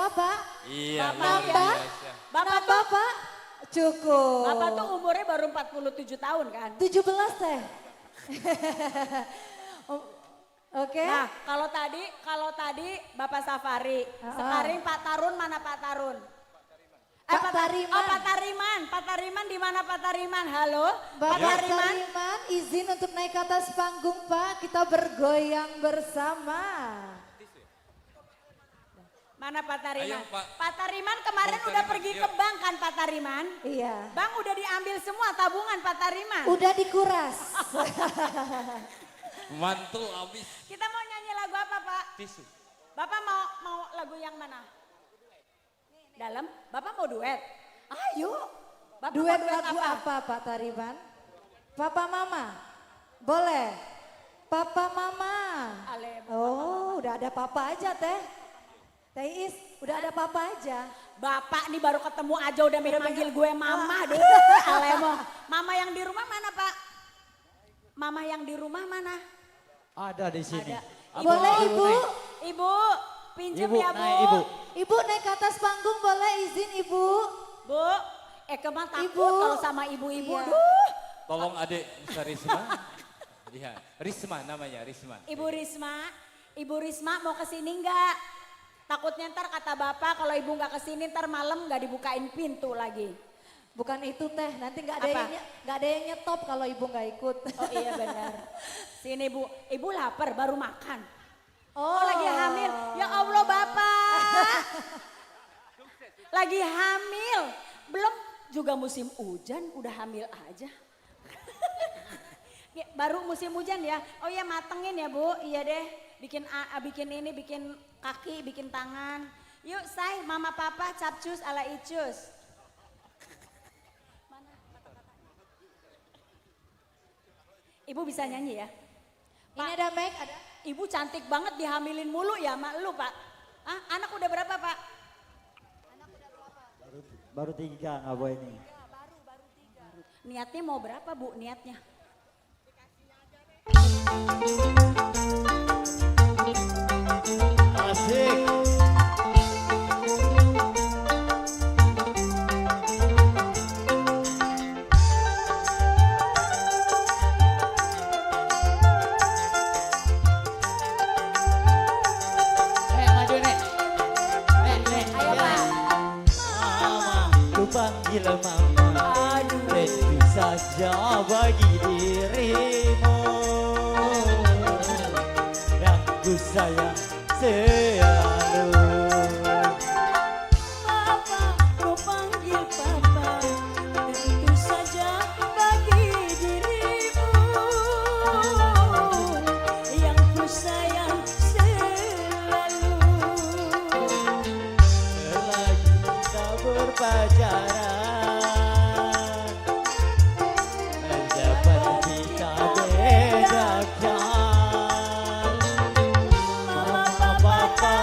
sama Pak? Iya, Bapak luar ya. biasa. Bapak Nambah tuh, Pak? Cukup. Bapak tuh umurnya baru 47 tahun kan? 17 teh. Oke. Nah, kalau tadi Bapak Safari, sekarang Pak Tarun mana Pak Tarun? Pak Tariman. Oh Pak Tariman di mana Pak Tariman? Halo, Pak Bapak Tariman. Tariman izin untuk naik ke atas panggung Pak, kita bergoyang bersama. Mana Pak Tariman? Ayo, Pak. Pak Tariman kemarin Bang udah Tariman, pergi yuk. ke bank kan Pak Tariman? Iya. Bang udah diambil semua tabungan Pak Tariman. Udah dikuras. Mantul abis. Kita mau nyanyi lagu apa Pak? Tisu. Bapak mau lagu yang mana? Dalam? Bapak mau duet? Ayo. Bapak Duet mau lagu apa Pak Tariman? Papa Mama? Boleh? Papa Mama? Ale, Oh udah ada papa aja teh. Teh Is, udah ada papa aja. Bapak nih baru ketemu aja udah manggil gue mama deh. Alemo. Mama yang di rumah mana Pak? Mama yang di rumah mana? Ada di sini. Ada. Boleh Ibu? Ibu, pinjem Ibu, ya Bu. naik, Ibu. Ibu naik ke atas panggung boleh izin Ibu? Bu, Kemah takut Ibu. kalau sama ibu-ibu. Iya. Duh. Tolong adik bisa Risma. Iya, Risma namanya, Risma. Ibu Risma mau kesini enggak? Takutnya ntar kata Bapak kalau ibu nggak kesini ntar malam nggak dibukain pintu lagi. Bukan itu teh, nanti nggak ada Apa? nggak ada yang nyetop kalau Ibu nggak ikut. Oh iya benar. Sini Bu, Ibu lapar baru makan. Oh, Lagi hamil. Ya Allah Bapak. Lagi hamil. Belum juga musim hujan udah hamil aja. Ya, baru musim hujan ya. Oh iya matengin ya Bu. Iya deh. Bikin ini, bikin kaki, bikin tangan. Yuk say, mama papa capcus ala icus. Mana kata-kata? Ibu bisa nyanyi ya? ini ada mic, ada. Ibu cantik banget dihamilin mulu ya sama lu Pak. Ah, anak udah berapa Pak? Baru 3 nggak boleh ini. Niatnya mau berapa Bu niatnya? Asik. Maju nih. Ayo Pak. Mama, ku panggil mama. Aduh. Tentu saja bagi dirimu yang ku sayang selalu. Papa, ku panggil Papa. Tentu saja bagi dirimu yang ku sayang selalu. Selagi kita berpacaran, dapat kita bedakan. Mama papa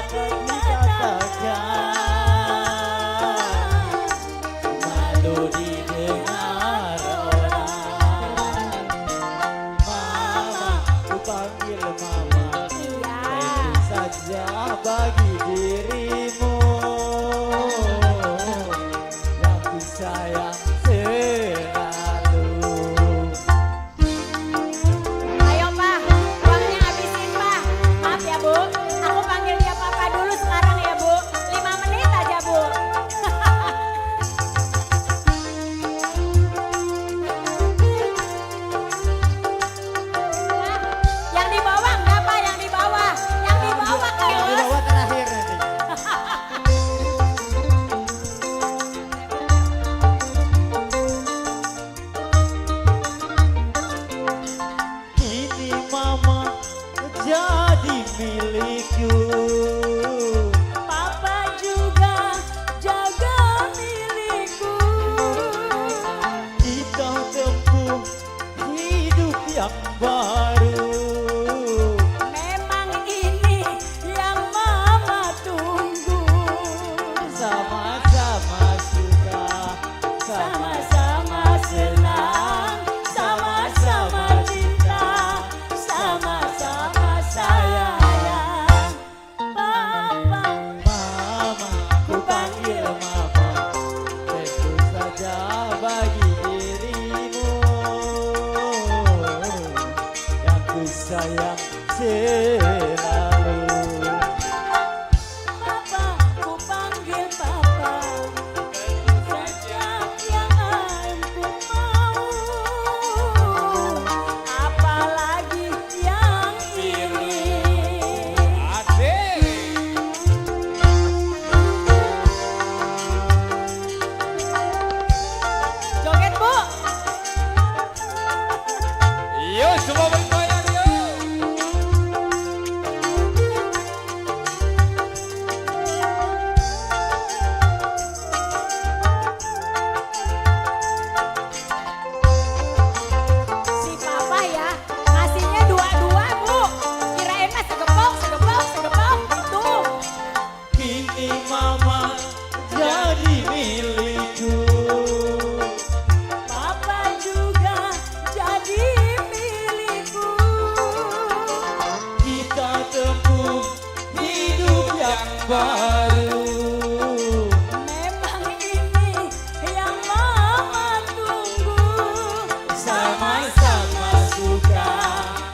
sayang selalu. Papa, ku panggil papa. Sejak yang aku mau. Apalagi yang ini. Asik. Joget, Bu. Yuk semua bergoyang yuk. Si papa ya, ngasihnya dua-dua, Bu. Kirain mah segepok, segepok, segepok. Tuh. Kini mama jadi milikku. Papa juga jadi milikku. Kita tempuh hidup yang baru. Memang ini yang mama tunggu. Sama-sama suka,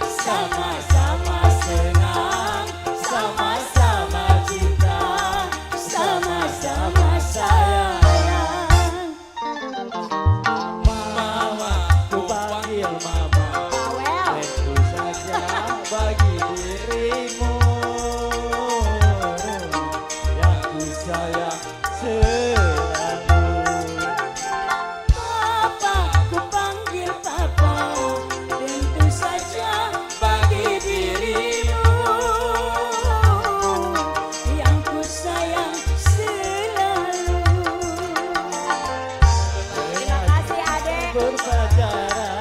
sama-sama senang, sama-sama cinta, sama-sama sayang. Mama, ku panggil mama, Bawel. tentu saja bagi dirimu yang ku sayang selalu. Papa, ku panggil papa. Tentu saja bagi dirimu yang ku sayang selalu. Terima kasih, Adek. Berpacaran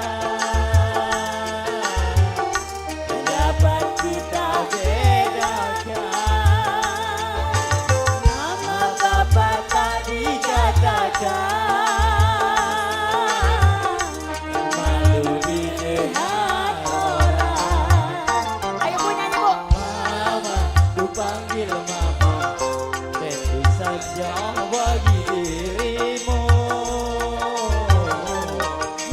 dapat kita bedakan. Nama bapak tak dikatakan, malu dilihat orang. Ayo Bu nyanyi, Bu. Mama, ku panggil mama, tentu saja bagi dirimu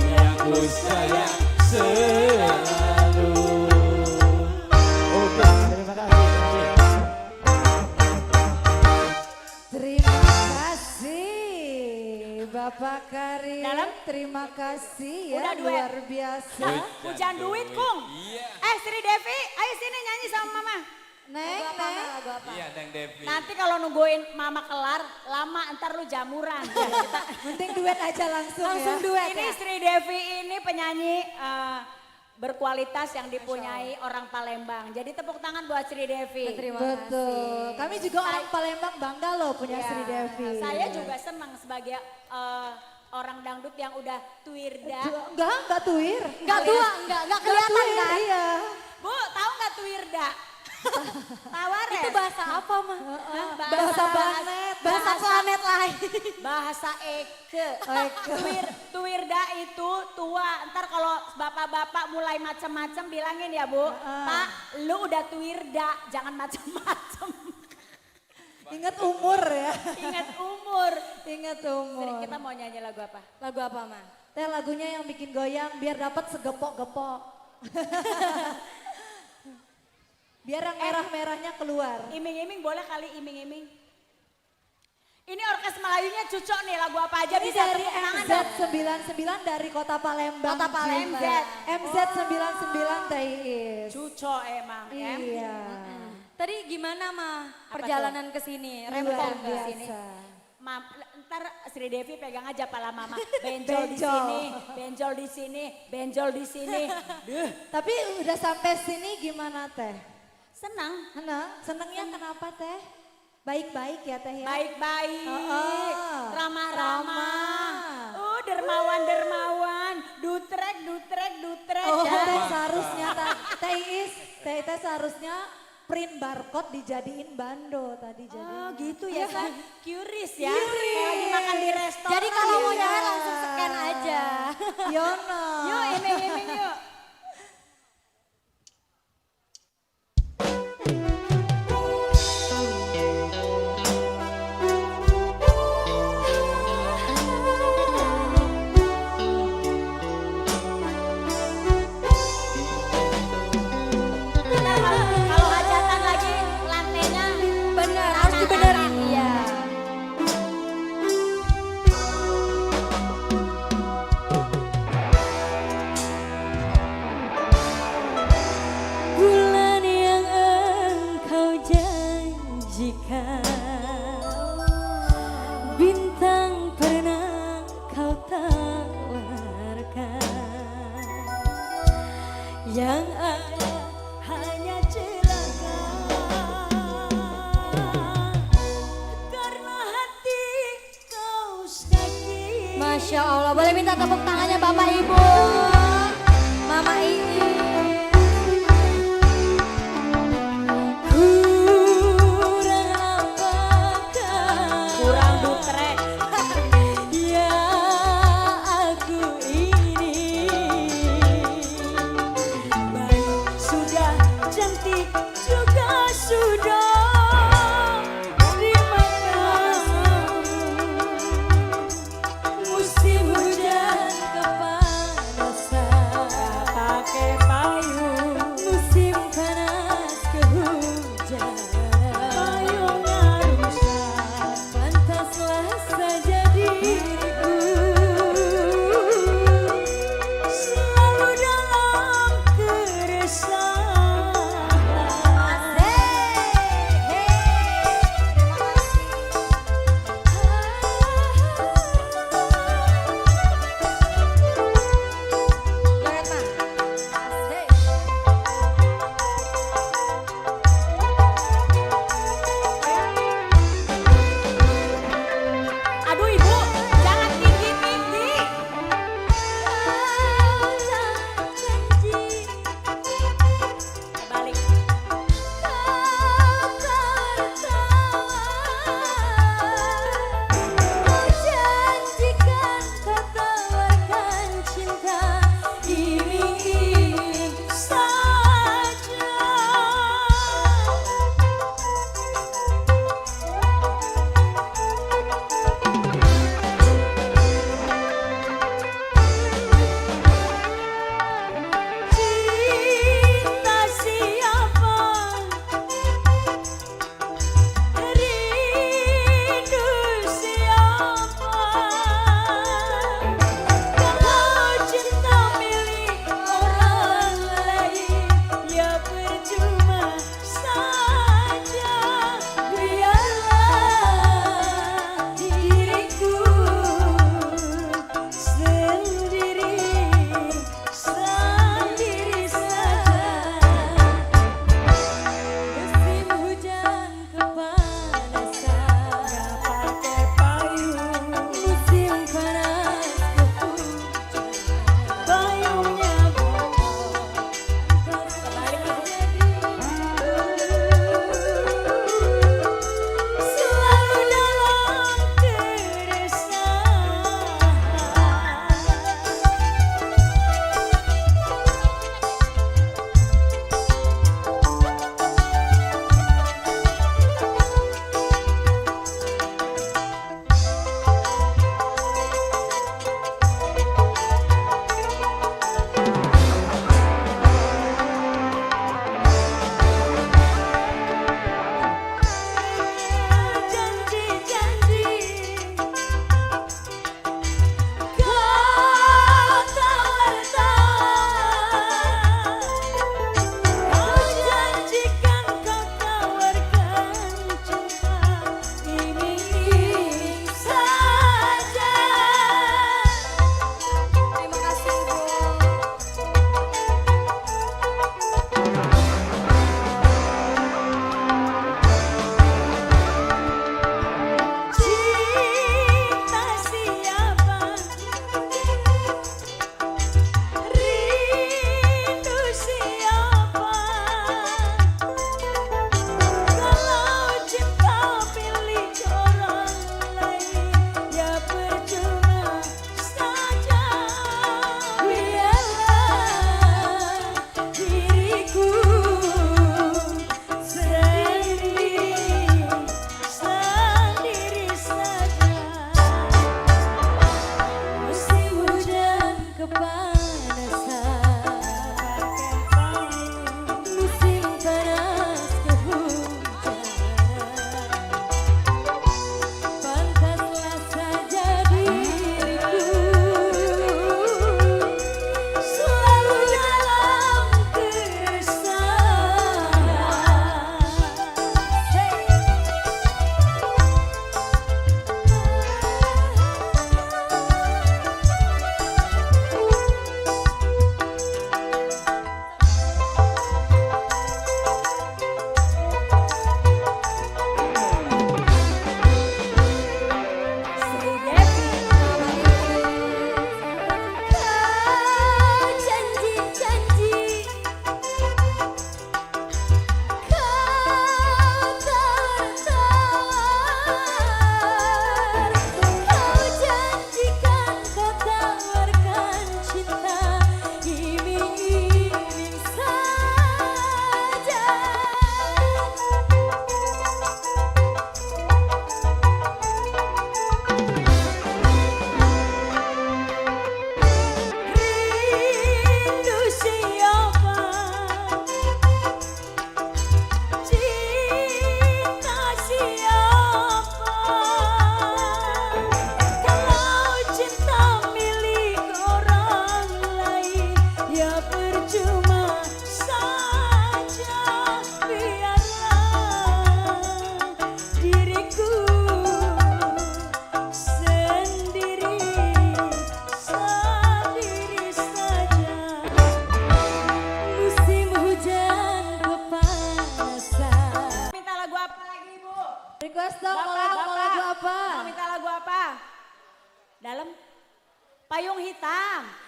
yang ku sayang selalu. Oke, terima kasih. Terima kasih Bapak Karim. Dalam? Terima kasih ya, Udah duet. luar biasa. Hujan duit, Kung. Sri Devi, ayo sini nyanyi sama Mama. Neng, Neng. Iya Neng Devi. Nanti kalau nungguin Mama kelar, lama ntar lu jamuran. Penting duet aja langsung, Langsung ya. duet ini Sri Devi ini penyanyi berkualitas yang dipunyai orang Palembang. Jadi tepuk tangan buat Sri Devi. Betul. Kami juga orang Palembang bangga loh punya Ya, Sri Devi. Saya juga senang sebagai orang dangdut yang udah tuirda. Enggak tuir. Enggak tua, enggak kelihatan tuir, kan? Iya. Bu, tahu nggak tuirda? Tawar ya? Itu bahasa apa mah? Bahasa planet. Bahasa planet lain. Bahasa Eke. Eke. Tuirda itu tua. Ntar kalau bapak-bapak mulai macem-macem bilangin ya Bu. Pak, lu udah tuirda, jangan macem-macem. Ingat umur ya. Ingat umur. Ingat Sri, umur. kita mau nyanyi lagu apa? Lagu apa mah? Teh lagunya yang bikin goyang biar dapat segepok-gepok. Biar yang merah-merahnya keluar. Iming-iming boleh kali iming-iming. Ini orkes Melayunya Cucok nih, lagu apa aja Ini bisa dari tepuk tangan dong. MZ99 dari Kota Palembang. Kota Palembang. Juga. MZ99 Teh Is. Cucok emang ya. Iya. Tadi gimana mah perjalanan ke sini? Luar Rempong ke biasa. sini. Ntar Sri Devi pegang aja pala mama. Benjol di Benjol. sini, benjol di sini, benjol di sini. Duh, Tapi udah sampai sini gimana Teh? senang. Senengnya kenapa Teh? Baik-baik ya Teh ya? Baik-baik, Oh, ramah-ramah. Dermawan-dermawan, dutrek. Oh ya. Teh seharusnya Teh Is, Teh seharusnya print barcode dijadiin bando tadi jadi. Oh gitu ya kan, curious ya. Curious. Kayak lagi makan di restoran. Jadi kalau mau ya. nyanyi langsung scan aja. Yono. Yuk iming-iming yuk. yang ada hanya celaka karena hati kau sakit. Masya Allah, boleh minta tepuk tangannya Bapak Ibu, Mama Iis. Kurang apakah Kurang dutrek. yang aku ini, Baik sudah, cantik juga sudah. Terima kasih. musim hujan kepanasan.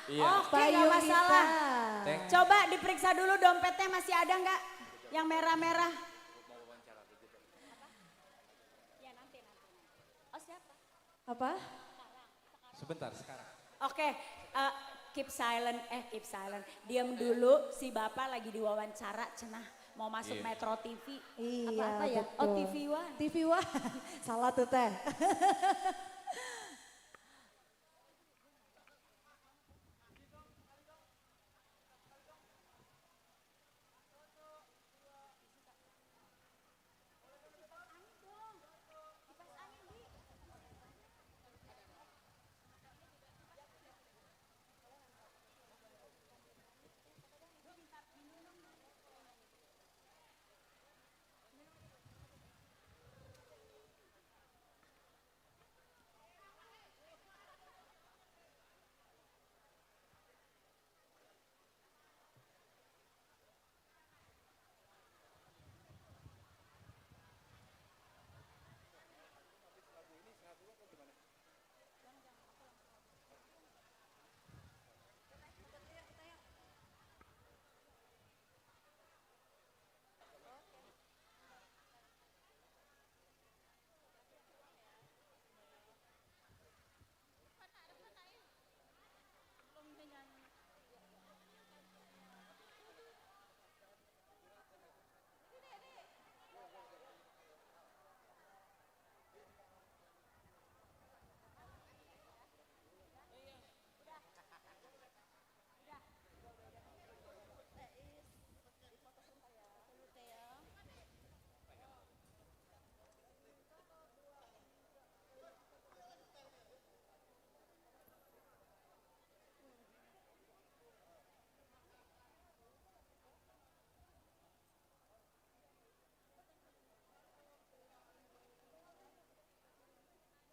Iya. Oke, gak Payung masalah. hitam. Thank Coba diperiksa dulu dompetnya masih ada nggak? Yang merah-merah. Ya nanti. Oh siapa? Apa? Sebentar sekarang. Oke, keep silent. Diam dulu, si bapak lagi diwawancara cenah. Mau masuk Iya. Metro TV. Iya, Apa ya? betul. Oh TV One. TV One. Salah tuh teh.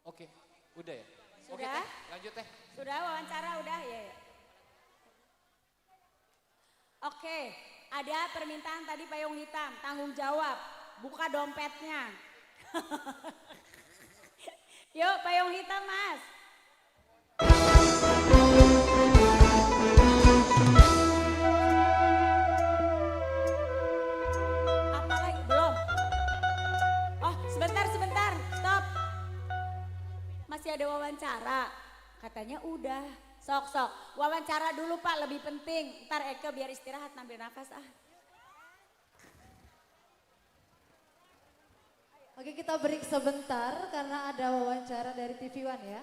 Oke, udah ya? Oke Sudah? teh, lanjut teh. Sudah wawancara udah ya. Oke, ada permintaan tadi payung hitam, tanggung jawab, buka dompetnya. Yuk payung hitam mas. Apa lagi? Belum? Oh sebentar, stop. Masih ada wawancara, katanya udah. Sok, wawancara dulu Pak lebih penting. Ntar Eke biar istirahat ngambil nafas ah. Oke, kita break sebentar karena ada wawancara dari TV One ya.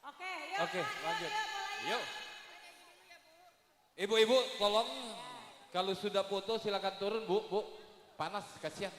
Oke, yuk. Oke, lanjut. Yuk. Ibu-ibu tolong kalau sudah foto silakan turun Bu, panas kasihan.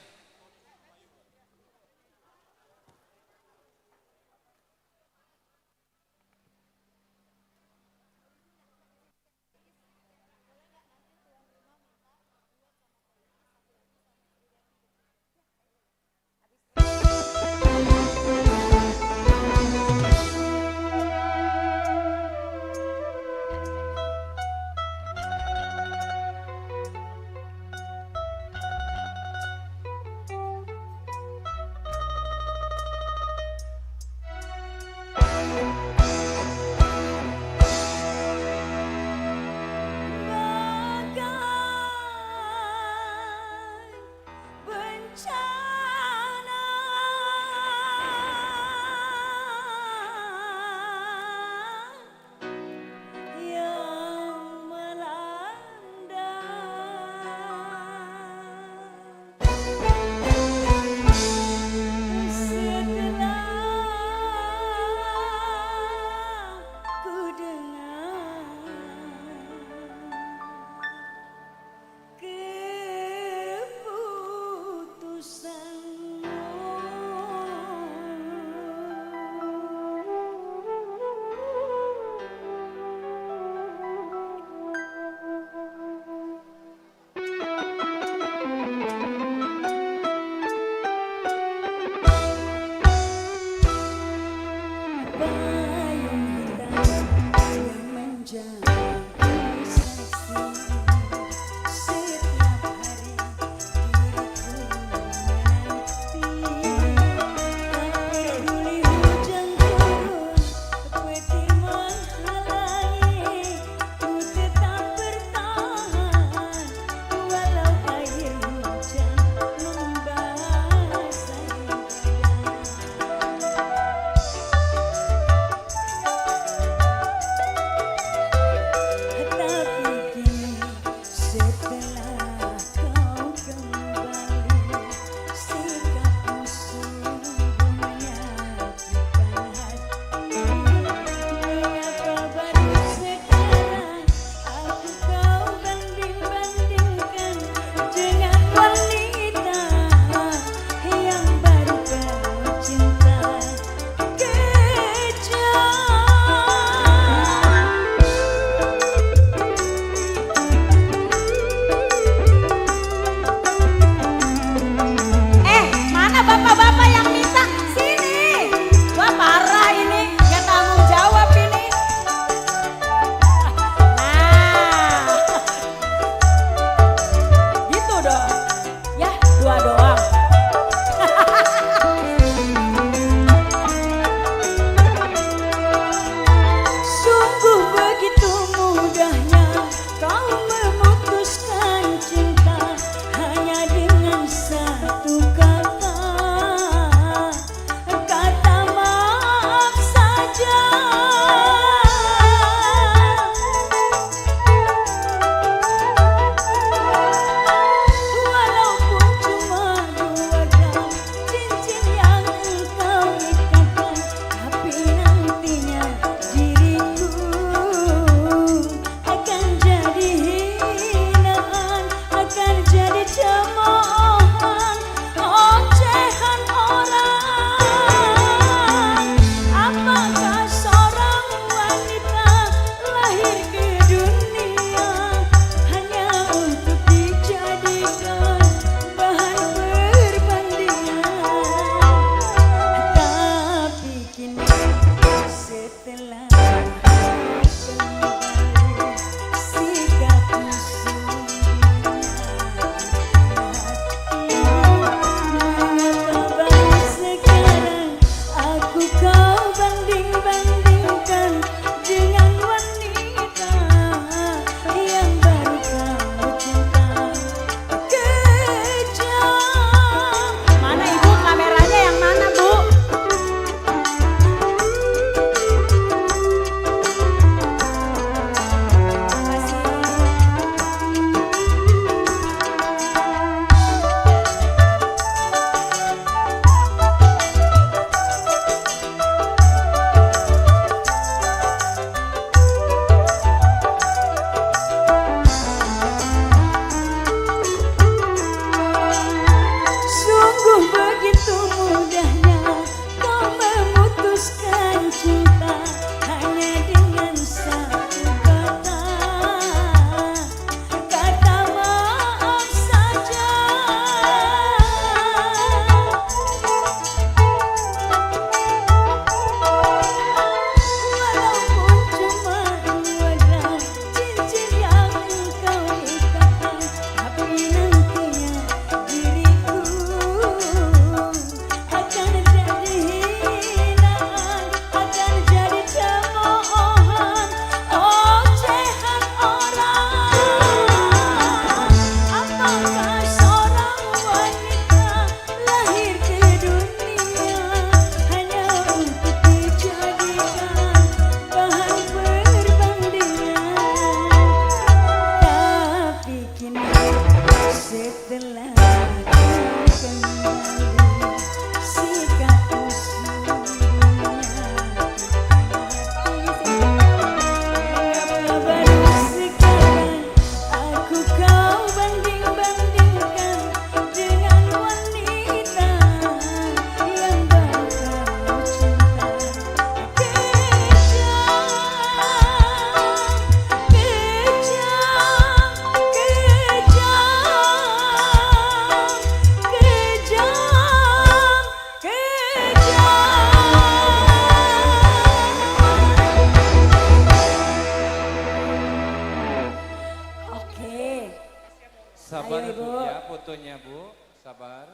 fotonya Bu, sabar.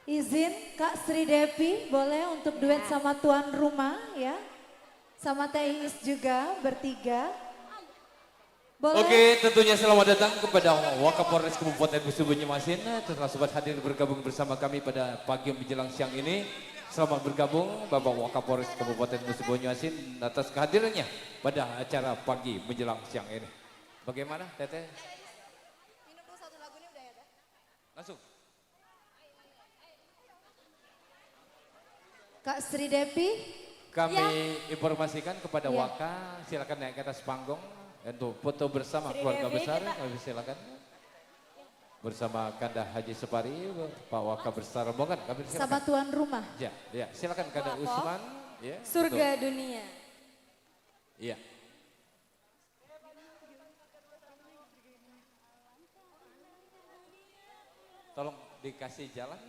Izin Kak Sri Devi boleh untuk duet sama tuan rumah ya. Sama Teh Iis juga bertiga. Boleh. Oke, tentunya selamat datang kepada Wakapolres Kabupaten Musi Banyuasin. Telah sobat hadir bergabung bersama kami pada pagi menjelang siang ini. Selamat bergabung Bapak Wakapolres Kabupaten Musi Banyuasin atas kehadirannya pada acara pagi menjelang siang ini. Bagaimana Teteh? Minum dulu satu lagu ini udah ya, Teh? Langsung. Kak Sri Devi. Kami informasikan kepada Ya. Waka, silakan naik ke atas panggung untuk foto bersama Sri keluarga Devi, besar. kita- Kami silakan bersama Kanda Haji Separi, Pak Waka besar rombongan. Kami silakan. Sama tuan rumah. Ya, ya, silakan Kanda Wako. Usman. Ya, Surga dunia. Iya. Tolong dikasih jalan,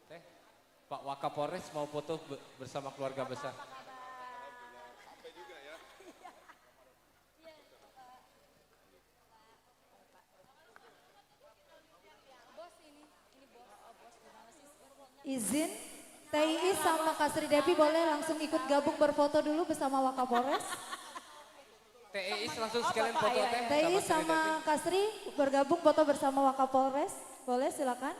Teh. Pak Wakapolres mau foto bersama keluarga besar. Izin Teh Iis sama Kak Sri Devi boleh langsung ikut gabung berfoto dulu bersama Wakapolres. TEIS langsung sekalian foto Ayo, Teh. Teh Iis Sri Devi. sama Kak Sri bergabung foto bersama Wakapolres. Boleh silakan.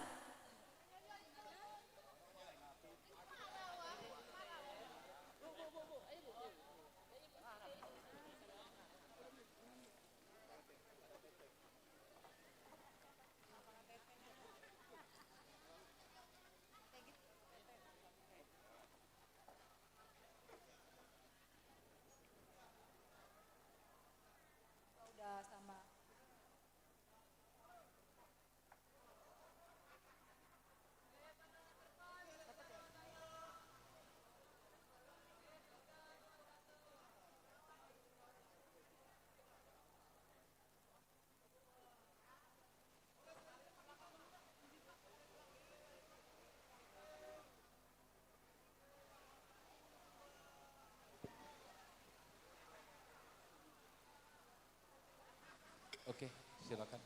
Oke, silakan.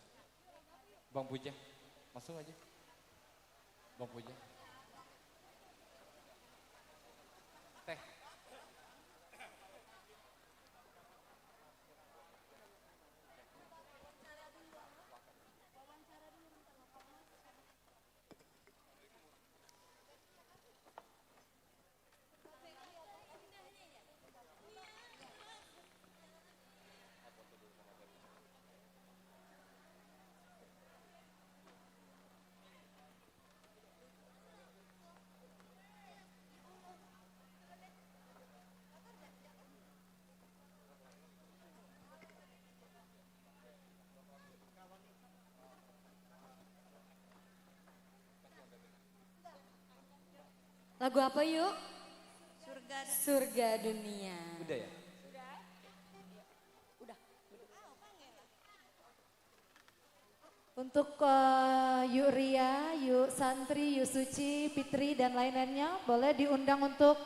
Bang Puja, masuk aja. Bang Puja. Teh. Lagu apa yuk? Surga dunia. Udah ya? Untuk Yuk Ria, Yuk Santri, Yuk Suci, Fitri dan lain-lainnya boleh diundang untuk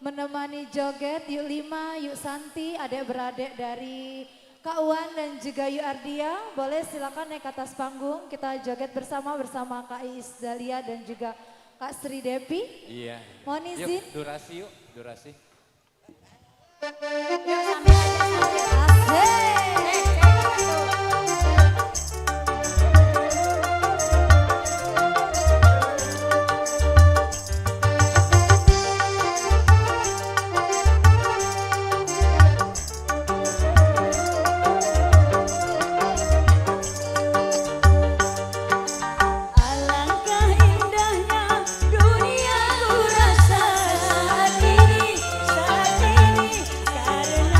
menemani joget Yuk Lima, Yuk Santi, adik-beradik dari Kak Wan dan juga Yuk Ardia. Boleh silakan naik ke atas panggung, kita joget bersama Kak Iis Dahlia dan juga Kak Sri Devi. Iya. Mohon izin. Yuk, durasi yuk, durasi. Yuk sambil aja sambil. Asik. Alangkah indahnya dunia ku rasa saat ini karena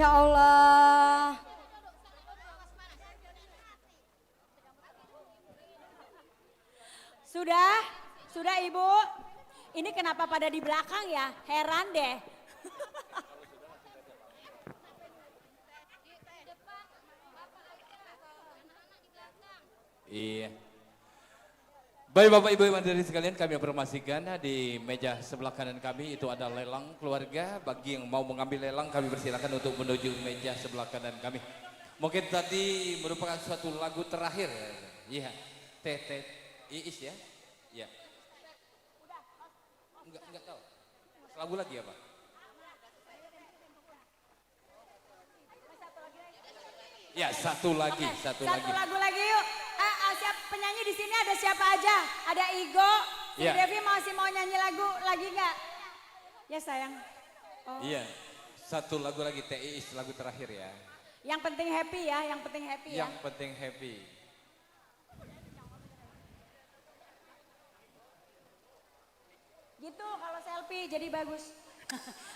ya Allah. Sudah Ibu. Ini kenapa pada di belakang ya? Heran deh. Iya. Baik Bapak Ibu hadirin sekalian, kami informasikan di meja sebelah kanan kami itu ada lelang keluarga. Bagi yang mau mengambil lelang kami persilakan untuk menuju meja sebelah kanan kami. Mungkin tadi merupakan suatu lagu terakhir. Iya. Tete Iis ya. Iya. Enggak tahu. Lagu lagi apa? Ya, satu lagi. Satu lagu lagi yuk. Siap penyanyi di sini ada siapa aja? Ada Igo, si Ya. Devi masih mau nyanyi lagu lagi nggak? Ya sayang. Oh. Iya. Satu lagu lagi TIIS lagu terakhir ya. Yang penting happy ya, yang penting happy ya. Yang penting happy. Gitu kalau selfie jadi bagus.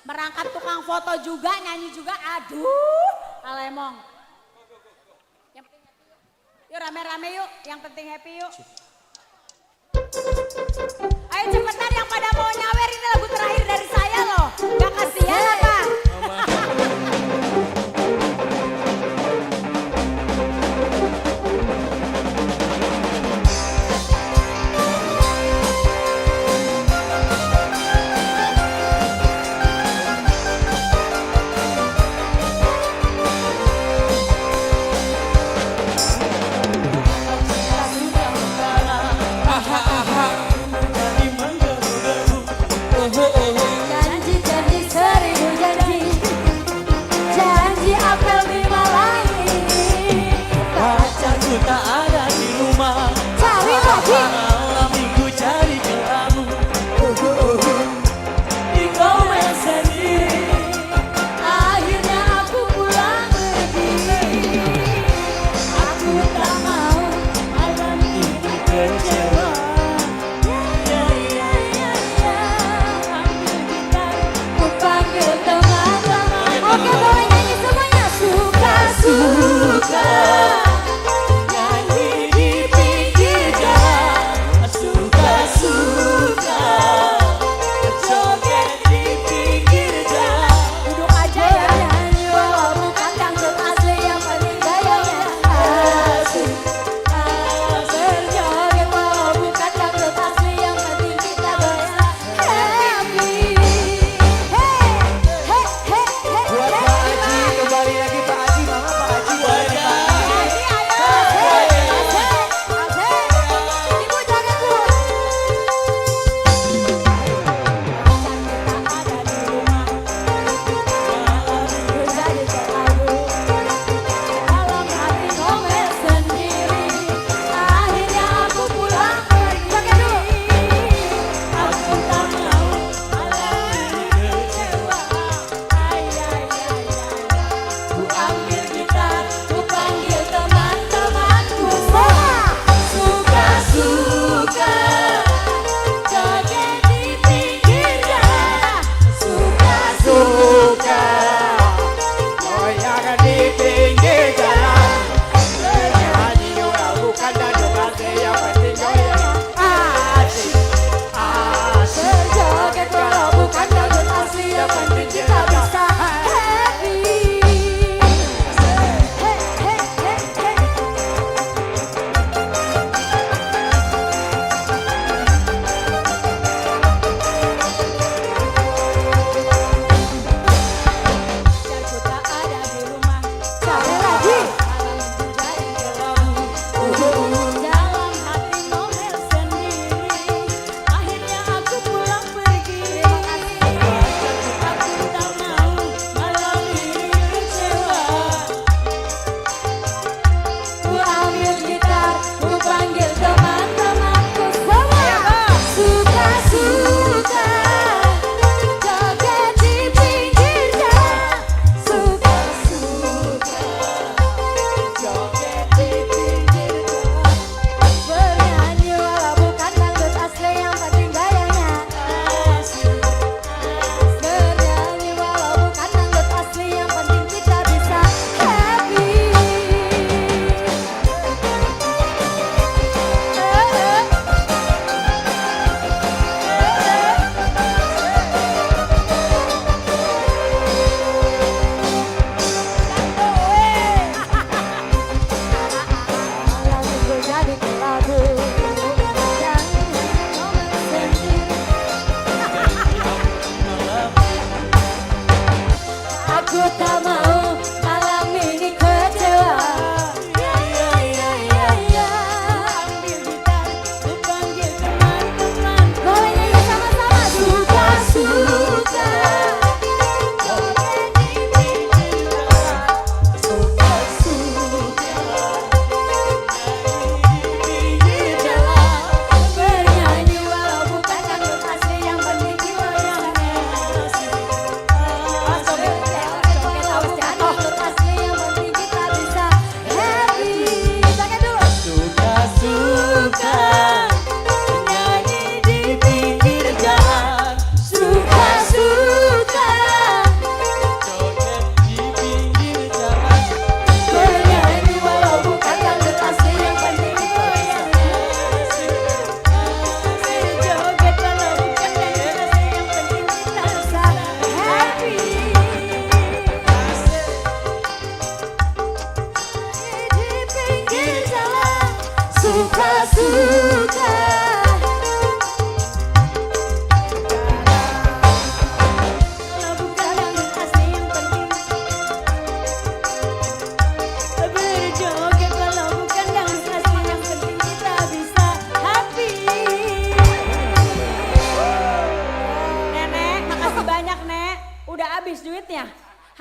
Merangkap tukang foto juga, nyanyi juga. Aduh, alemong. Yang penting happy yuk. Yuk rame-rame yuk, yang penting happy yuk. Ayo cepetan yang pada mau nyawer, ini lagu terakhir dari saya loh. Gak kasihan apa? Janji-janji 1000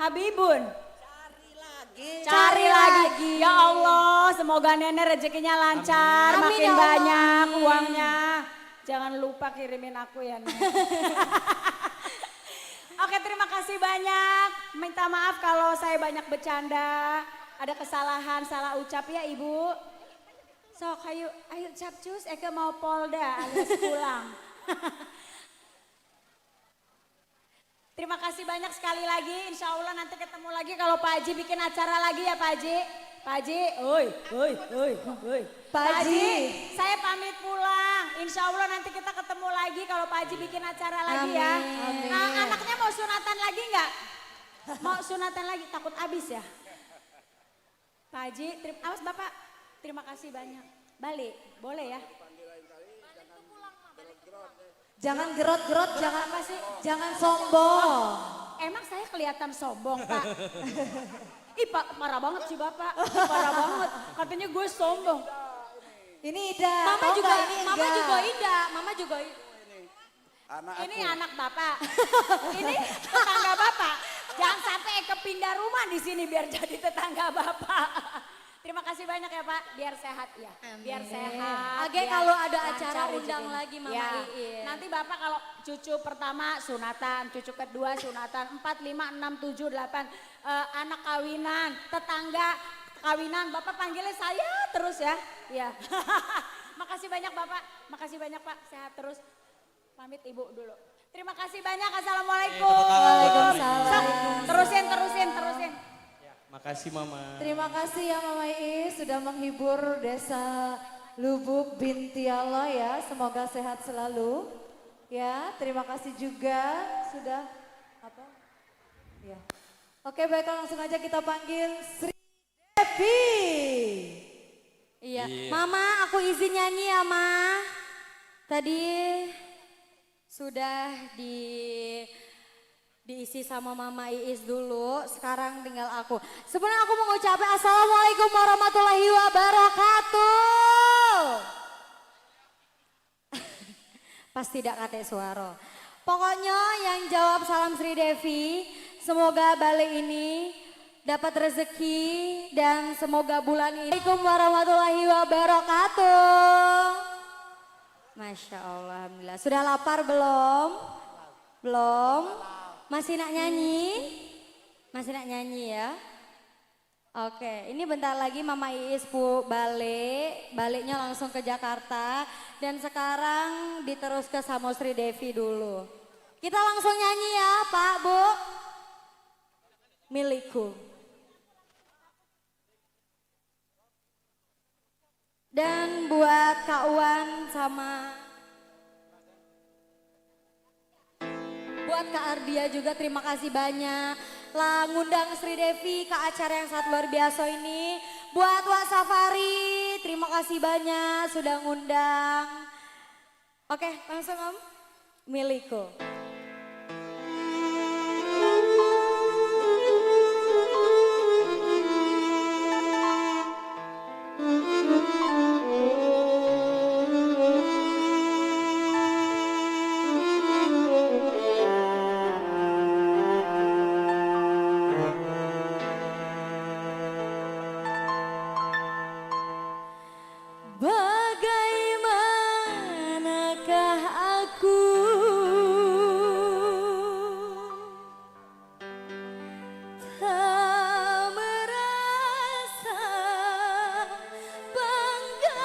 Habibun. Cari lagi. Ya Allah, semoga nenek rezekinya lancar, Amin. makin Amin, ya Allah. banyak Amin. uangnya. Jangan lupa kirimin aku ya. Nek. Oke, terima kasih banyak. Minta maaf kalau saya banyak bercanda. Ada kesalahan, salah ucap ya Ibu. Sok, ayo capcus, Eke mau polda alias pulang. Terima kasih banyak sekali lagi. Insya Allah nanti ketemu lagi kalau Pak Haji bikin acara lagi ya Pak Haji. Pak Haji, oi. Pak Haji. Saya pamit pulang. Insya Allah nanti kita ketemu lagi kalau Pak Haji bikin acara lagi ya. Amin. Nah, anaknya mau sunatan lagi nggak? Mau sunatan lagi, takut habis ya. Pak Haji, awas Bapak, terima kasih banyak. Balik, boleh ya? Jangan gerot-gerot, jangan Apa sih? jangan sombong. Emang saya kelihatan sombong Pak? Ih Pak, marah banget sih Bapak, marah banget. Katanya gue sombong. Ini Ida. Mama mau juga, nggak ini mama enggak? juga indah, mama juga. Ini anak Bapak, ini tetangga Bapak. Jangan sampai kepindah rumah di sini biar jadi tetangga Bapak. Terima kasih banyak ya Pak, biar sehat ya. Biar sehat. Age biar kalau ada lancar acara undang rezekinya. lagi Mama Ya. Iin. Nanti Bapak kalau cucu pertama sunatan, cucu kedua sunatan, 4, 5, 6, 7, 8. Anak kawinan, tetangga kawinan, Bapak panggilnya saya terus ya. Ya. Makasih banyak Bapak, makasih banyak Pak, sehat terus. Pamit Ibu dulu. Terima kasih banyak, Assalamualaikum. Waalaikumsalam. Sok, terusin. Makasih Mama. Terima kasih ya Mama Iis sudah menghibur Desa Lubuk binti Allah ya. Semoga sehat selalu. Ya, terima kasih juga sudah apa? Ya. Oke, baiklah langsung aja kita panggil Sri Devi. Iya. Mama, aku izin nyanyi ya, Ma. Tadi sudah diisi sama Mama Iis dulu, sekarang tinggal aku. Sebenarnya aku mau ngucapin Assalamualaikum warahmatullahi wabarakatuh. Pas tidak kate suara. Pokoknya yang jawab salam Sri Devi, semoga balik ini dapat rezeki dan semoga bulan ini. Assalamualaikum warahmatullahi wabarakatuh. Masya Allah, alhamdulillah. Sudah lapar belum? Belum? Masih nak nyanyi? Masih nak nyanyi ya? Oke, ini bentar lagi Mama Iis baliknya langsung ke Jakarta. Dan sekarang diterus ke Samosri Devi dulu. Kita langsung nyanyi ya Pak, Bu. Milikku. Dan buat Kak Wan sama buat Kak Ardia juga terima kasih banyak. Lah ngundang Sri Devi ke acara yang sangat luar biasa ini. Buat Wak Safari terima kasih banyak sudah ngundang. Oke langsung Om. Milikku. Bagaimanakah aku tak merasa bangga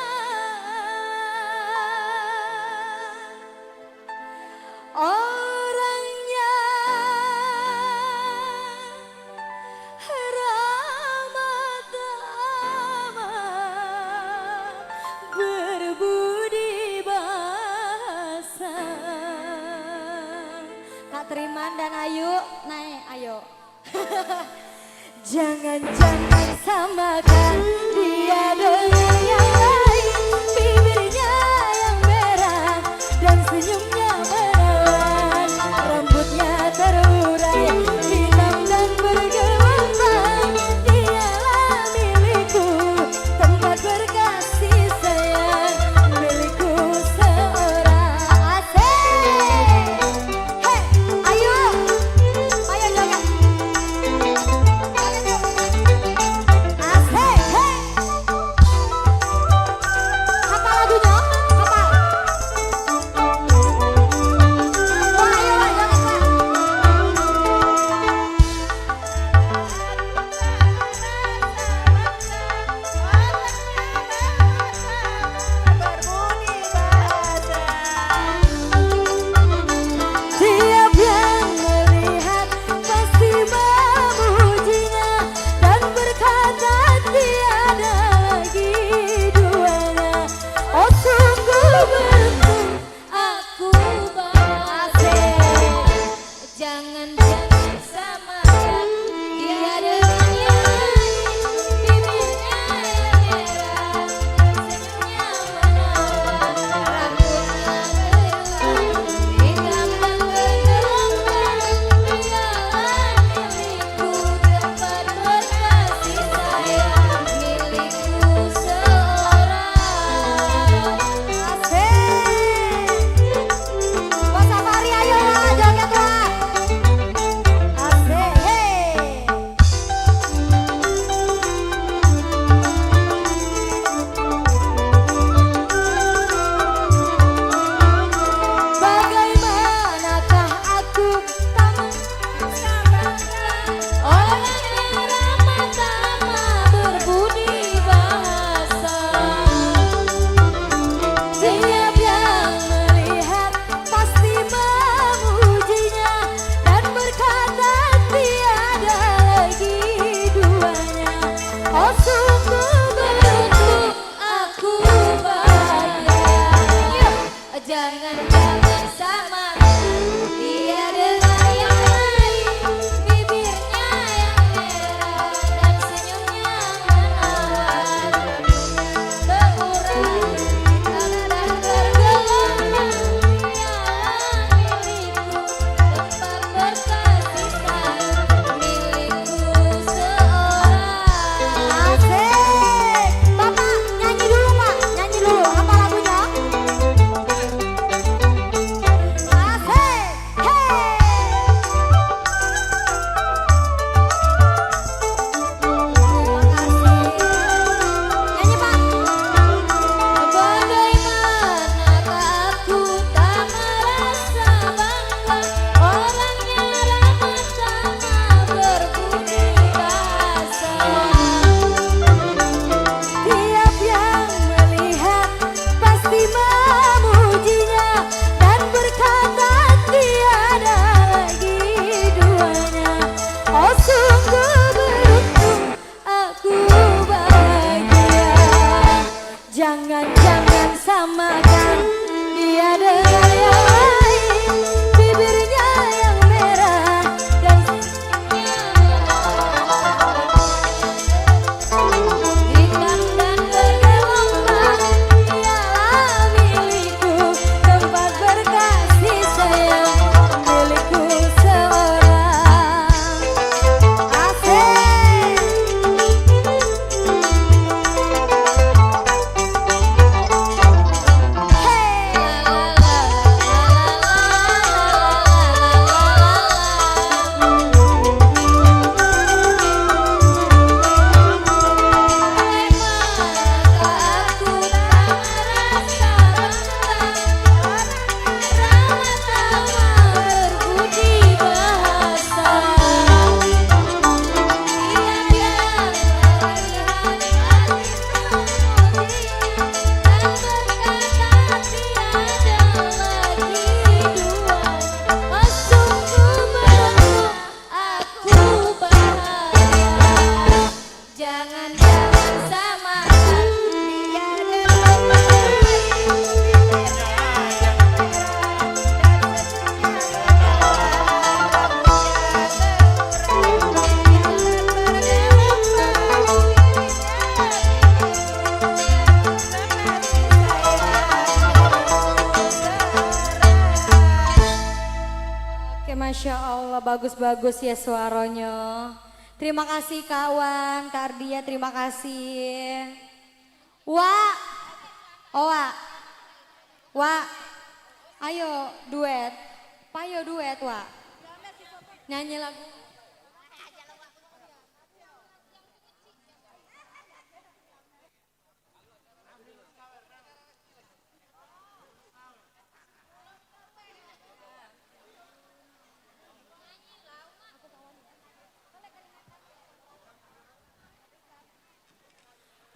orangnya ramah tamah berbudi bahasa. Kak Triman dan Ayu naik ayo. Jangan-jangan samakan dia dengan yang lain. Bibirnya yang merah dan senyumnya menawan. Rambutnya terurai hitam dan bergelombang. Dialah milikku, tempat berkasih sayang. Milikku seorang asing. Hey, ayo, ayo joget. bagus-bagus ya suaranya. Terima kasih Kak Wan, Kak Ardia, terima kasih. Wak, oh Wak, ayo duet, payo duet Wak. Nyanyi lagu.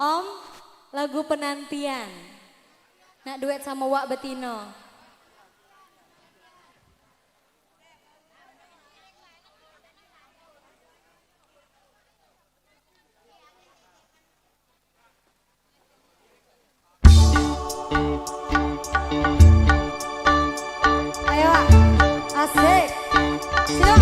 Om, lagu penantian. Nak duet sama Wak Betino. Ayo Wak, asik. Siap.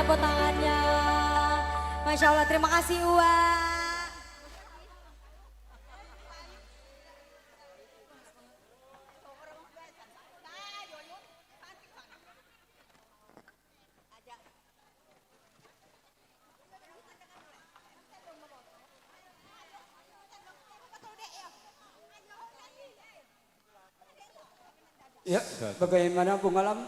tepuk tangannya. Masya Allah, terima kasih Uwa. Ya, bagaimana Bung Alam?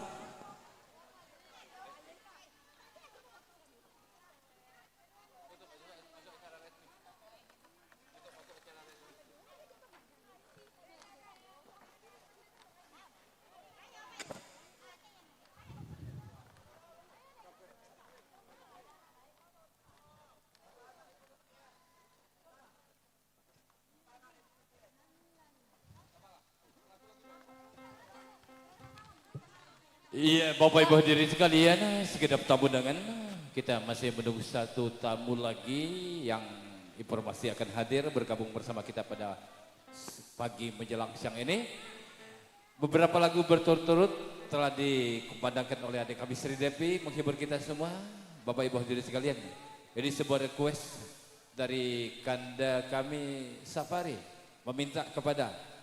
Iya, Bapak Ibu hadirin sekalian, sekedap tamu undangan, kita masih menunggu satu tamu lagi yang informasi akan hadir bergabung bersama kita pada pagi menjelang siang ini. Beberapa lagu berturut-turut telah dikumandangkan oleh adik kami Sri Devi menghibur kita semua. Bapak Ibu hadirin sekalian, ini sebuah request dari kanda kami Safari meminta kepada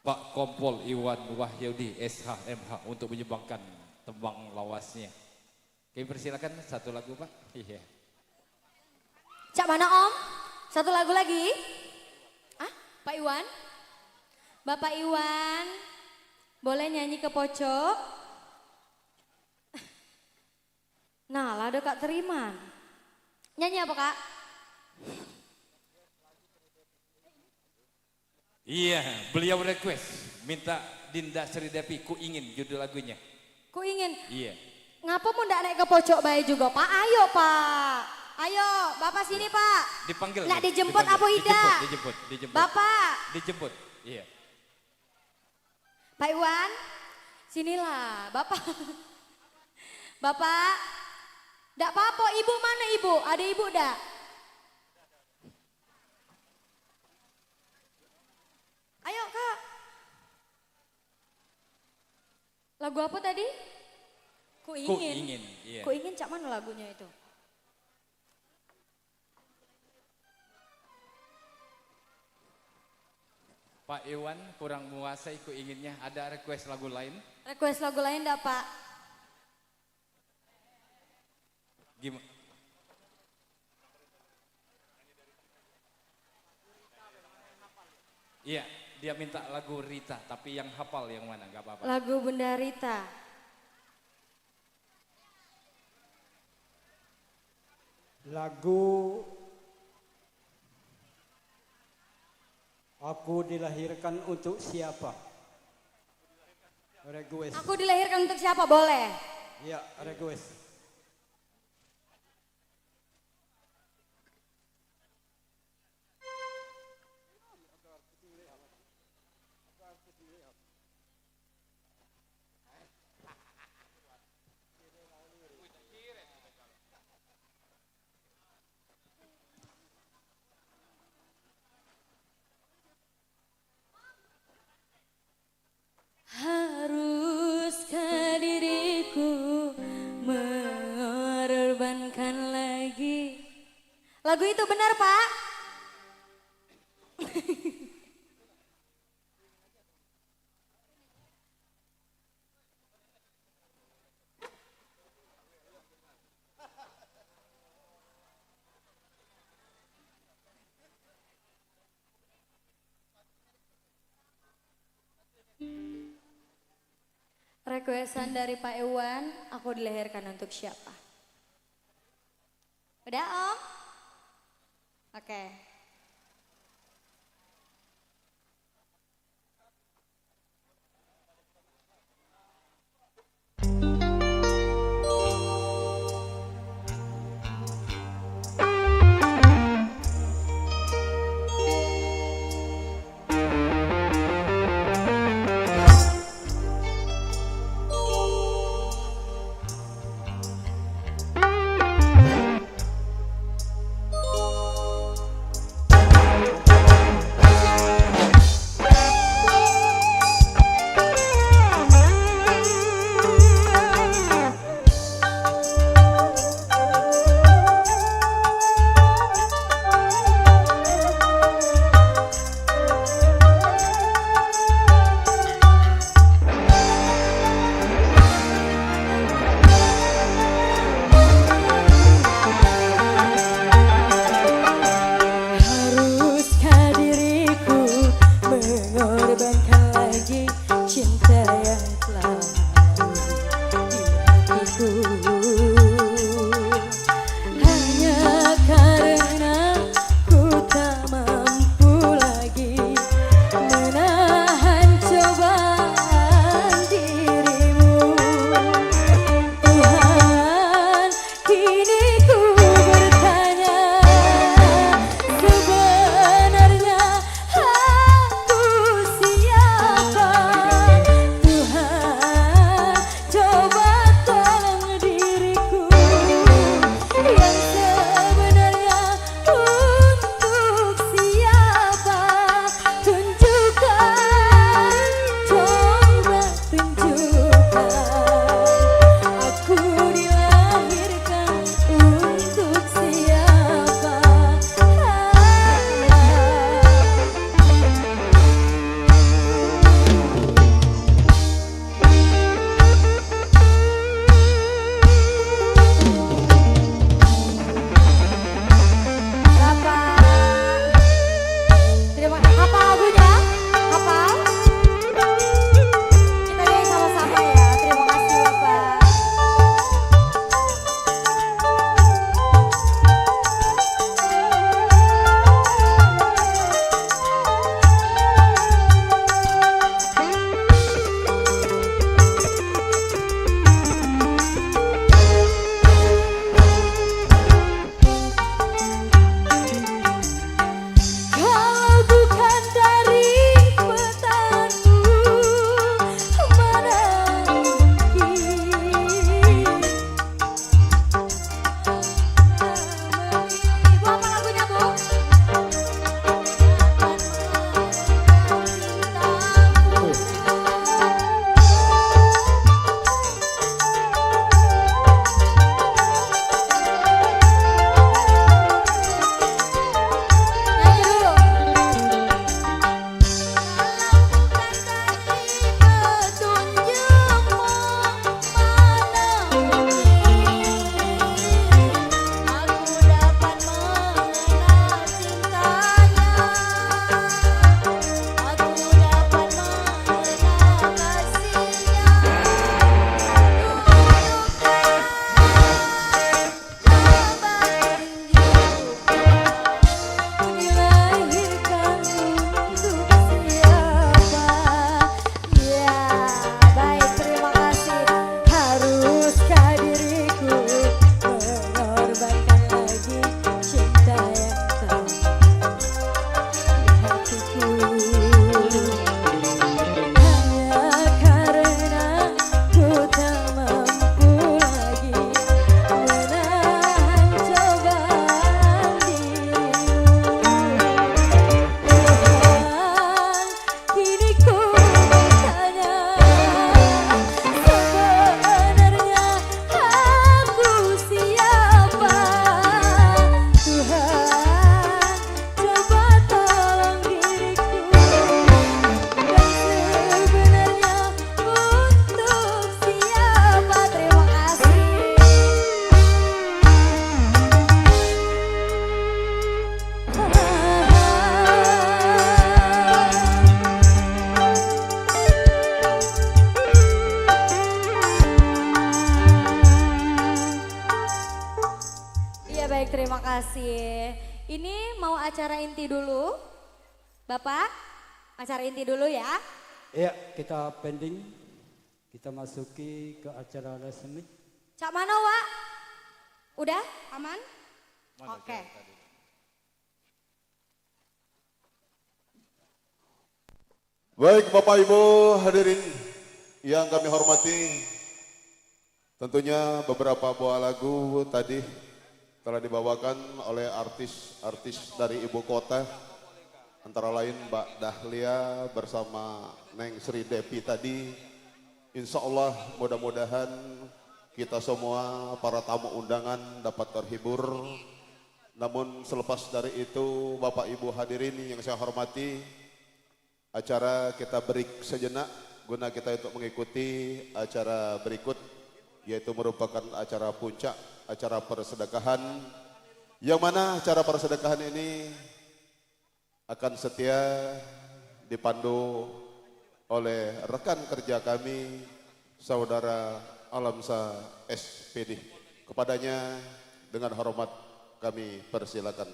Pak Kompol Iwan Wahyudi SHMH untuk menyumbangkan tembang lawasnya. Kami persilakan satu lagu Pak. Iya. Cak mana Om? Satu lagu lagi? Ah, Pak Iwan? Bapak Iwan, boleh nyanyi ke pojok? Nah, lah ada Kak Teriman. Nyanyi apa Kak? Iya, beliau request minta Dinda Sri Devi, ku ingin judul lagunya. Ku ingin. Iya. Ngapa mau ndak naik ke pojok baik juga Pak? Ayo Pak. Ayo, Bapak sini Pak. Dipanggil. Nggak dijemput apa tidak? Dijemput. Bapak. Dijemput. Iya. Pak Iwan, sinilah Bapak. Bapak, ndak apa-apa. Ibu mana Ibu? Ada Ibu ndak? Ayo Kak. Lagu apa tadi? Ku ingin. Ku ingin, iya. Ku ingin cak mana lagunya itu? Pak Iwan kurang menguasai ku inginnya. Ada request lagu lain? Request lagu lain ndak Pak? Gimana? Iya. Dia minta lagu Rita, tapi yang hafal yang mana? Gak apa-apa. Lagu Bunda Rita. Lagu Aku Dilahirkan Untuk Siapa? Request. Aku dilahirkan untuk siapa? Boleh? Ya, request. Haruskah diriku mengorbankan lagi? Lagu itu benar Pak? Requestan dari Pak Iwan, aku dilahirkan untuk siapa? Udah Om? Oke. Baik, terima kasih. Ini mau acara inti dulu. Bapak, acara inti dulu ya. Ya, kita pending. Kita masuki ke acara resmi. Cak mana, Wak? Udah? Aman? Oke. Baik Bapak Ibu hadirin yang kami hormati, tentunya beberapa buah lagu tadi telah dibawakan oleh artis-artis dari ibu kota, antara lain Mbak Dahlia bersama Neng Sri Devi tadi. Insya Allah mudah-mudahan kita semua para tamu undangan dapat terhibur. Namun selepas dari itu Bapak Ibu hadirin yang saya hormati, acara kita break sejenak guna kita untuk mengikuti acara berikut, yaitu merupakan acara puncak, acara persedekahan, yang mana acara persedekahan ini akan setia dipandu oleh rekan kerja kami, Saudara Alamsa SPD. Kepadanya dengan hormat kami persilakan.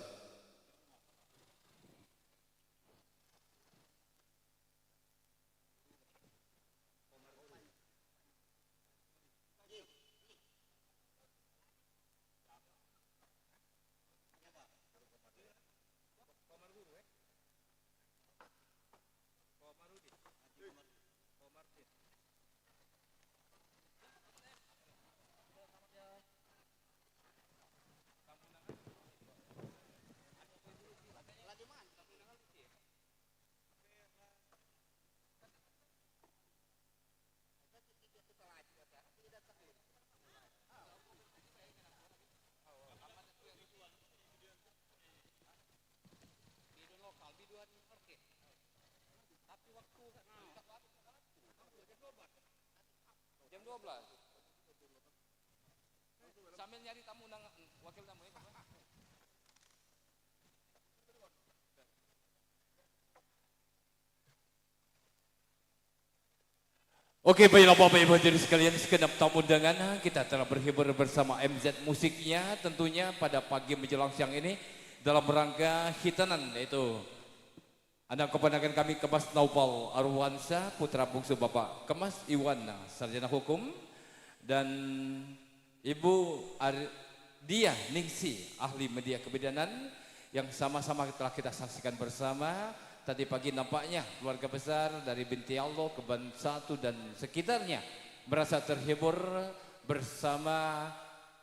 Jam 12. Sambil nyari tamu undangan, wakil tamu ya. Oke, baiklah Bapak Ibu hadirin sekalian, segenap tamu undangan kita telah berhibur bersama MZ musiknya tentunya pada pagi menjelang siang ini dalam rangka hitanan, yaitu anak keponakan kami Kemas Naupal Arwansa, putra bungsu Bapak Kemas Iwana, sarjana hukum, dan Ibu Dia Ningsi, ahli media kebidanan, yang sama-sama telah kita saksikan bersama. Tadi pagi nampaknya keluarga besar dari Binti Allah, Keban 1 dan sekitarnya merasa terhibur bersama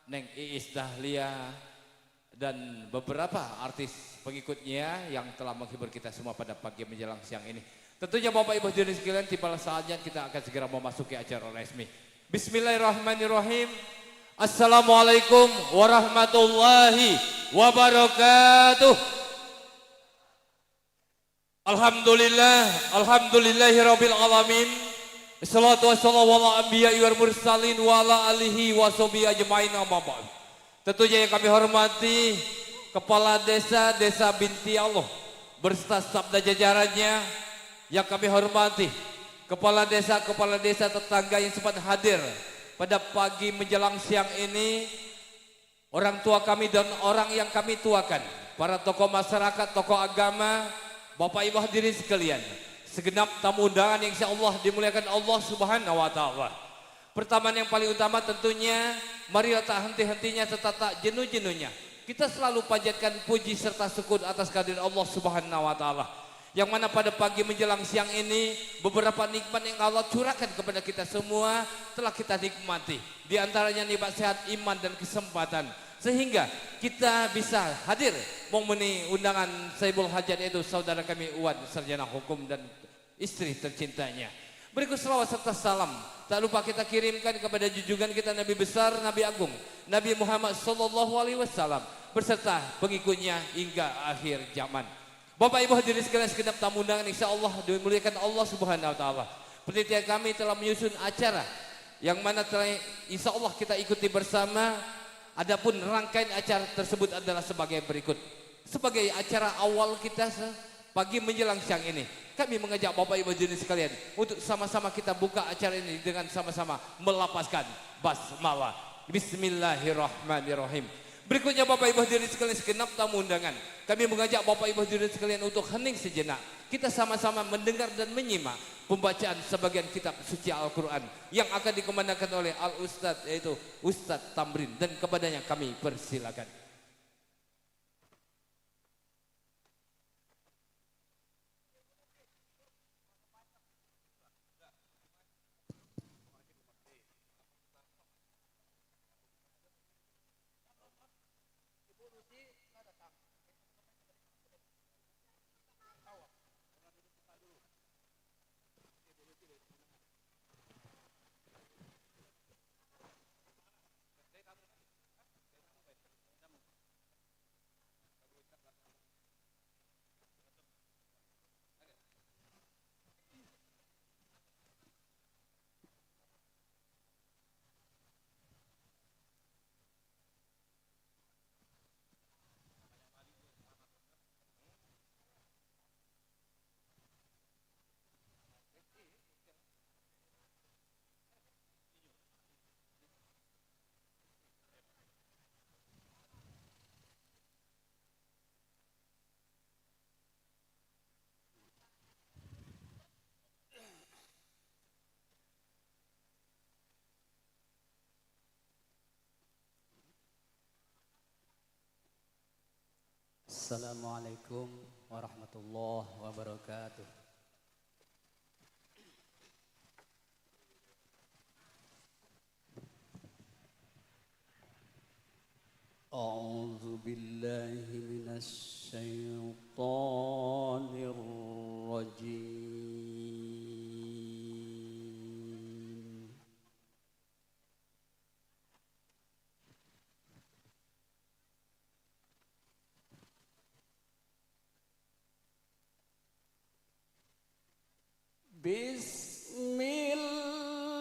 Neng Iis Dahlia dan beberapa artis pengikutnya yang telah menghibur kita semua pada pagi menjelang siang ini. Tentunya Bapak Ibu hadirin sekalian, tibalah saatnya kita akan segera memasuki acara resmi. Bismillahirrahmanirrahim. Assalamualaikum warahmatullahi wabarakatuh. Alhamdulillahirabbil alamin. Wassalatu wassalamu ala anbiya'i wal mursalin wa ala alihi wa sahbihi ajmain amma ba'd. Tentunya yang kami hormati Kepala Desa Binti Allah berserta staf dan jajarannya, yang kami hormati kepala desa tetangga yang sempat hadir pada pagi menjelang siang ini, orang tua kami dan orang yang kami tuakan, para tokoh masyarakat, tokoh agama, Bapak Ibu hadirin sekalian, segenap tamu undangan yang insyaallah dimuliakan Allah Subhanahu wa taala. Pertama yang paling utama tentunya, marilah tak henti-hentinya serta tak jenuh-jenuhnya kita selalu panjatkan puji serta syukur atas kehadiran Allah Subhanahu wa taala. Yang mana pada pagi menjelang siang ini beberapa nikmat yang Allah curahkan kepada kita semua telah kita nikmati. Di antaranya nikmat sehat, iman dan kesempatan, sehingga kita bisa hadir memenuhi undangan Saibul Hajat, yaitu saudara kami Uwan, sarjana hukum dan istri tercintanya. Berikut selawat serta salam tak lupa kita kirimkan kepada junjungan kita Nabi besar, Nabi agung, Nabi Muhammad SAW beserta pengikutnya hingga akhir zaman. Bapak Ibu hadirin sekalian, segenap tamu undangan insyaallah dimuliakan Allah Subhanahu wa taala. Panitia kami telah menyusun acara yang mana telah insyaallah kita ikuti bersama. Adapun rangkaian acara tersebut adalah sebagai berikut. Sebagai acara awal kita pagi menjelang siang ini, kami mengajak Bapak Ibu hadirin sekalian untuk sama-sama kita buka acara ini dengan sama-sama melapaskan basmalah. Bismillahirrahmanirrahim. Berikutnya Bapak Ibu hadirin sekalian segenap tamu undangan. Kami mengajak Bapak Ibu hadirin sekalian untuk hening sejenak. Kita sama-sama mendengar dan menyimak pembacaan sebagian kitab suci Al-Quran yang akan dikumandangkan oleh Al-Ustadz, yaitu Ustadz Tamrin, dan kepadanya kami persilakan. Assalamualaikum warahmatullahi wabarakatuh. A'udzu billahi minasy syaithanir rajim. Bismillahirrahmanirrahim.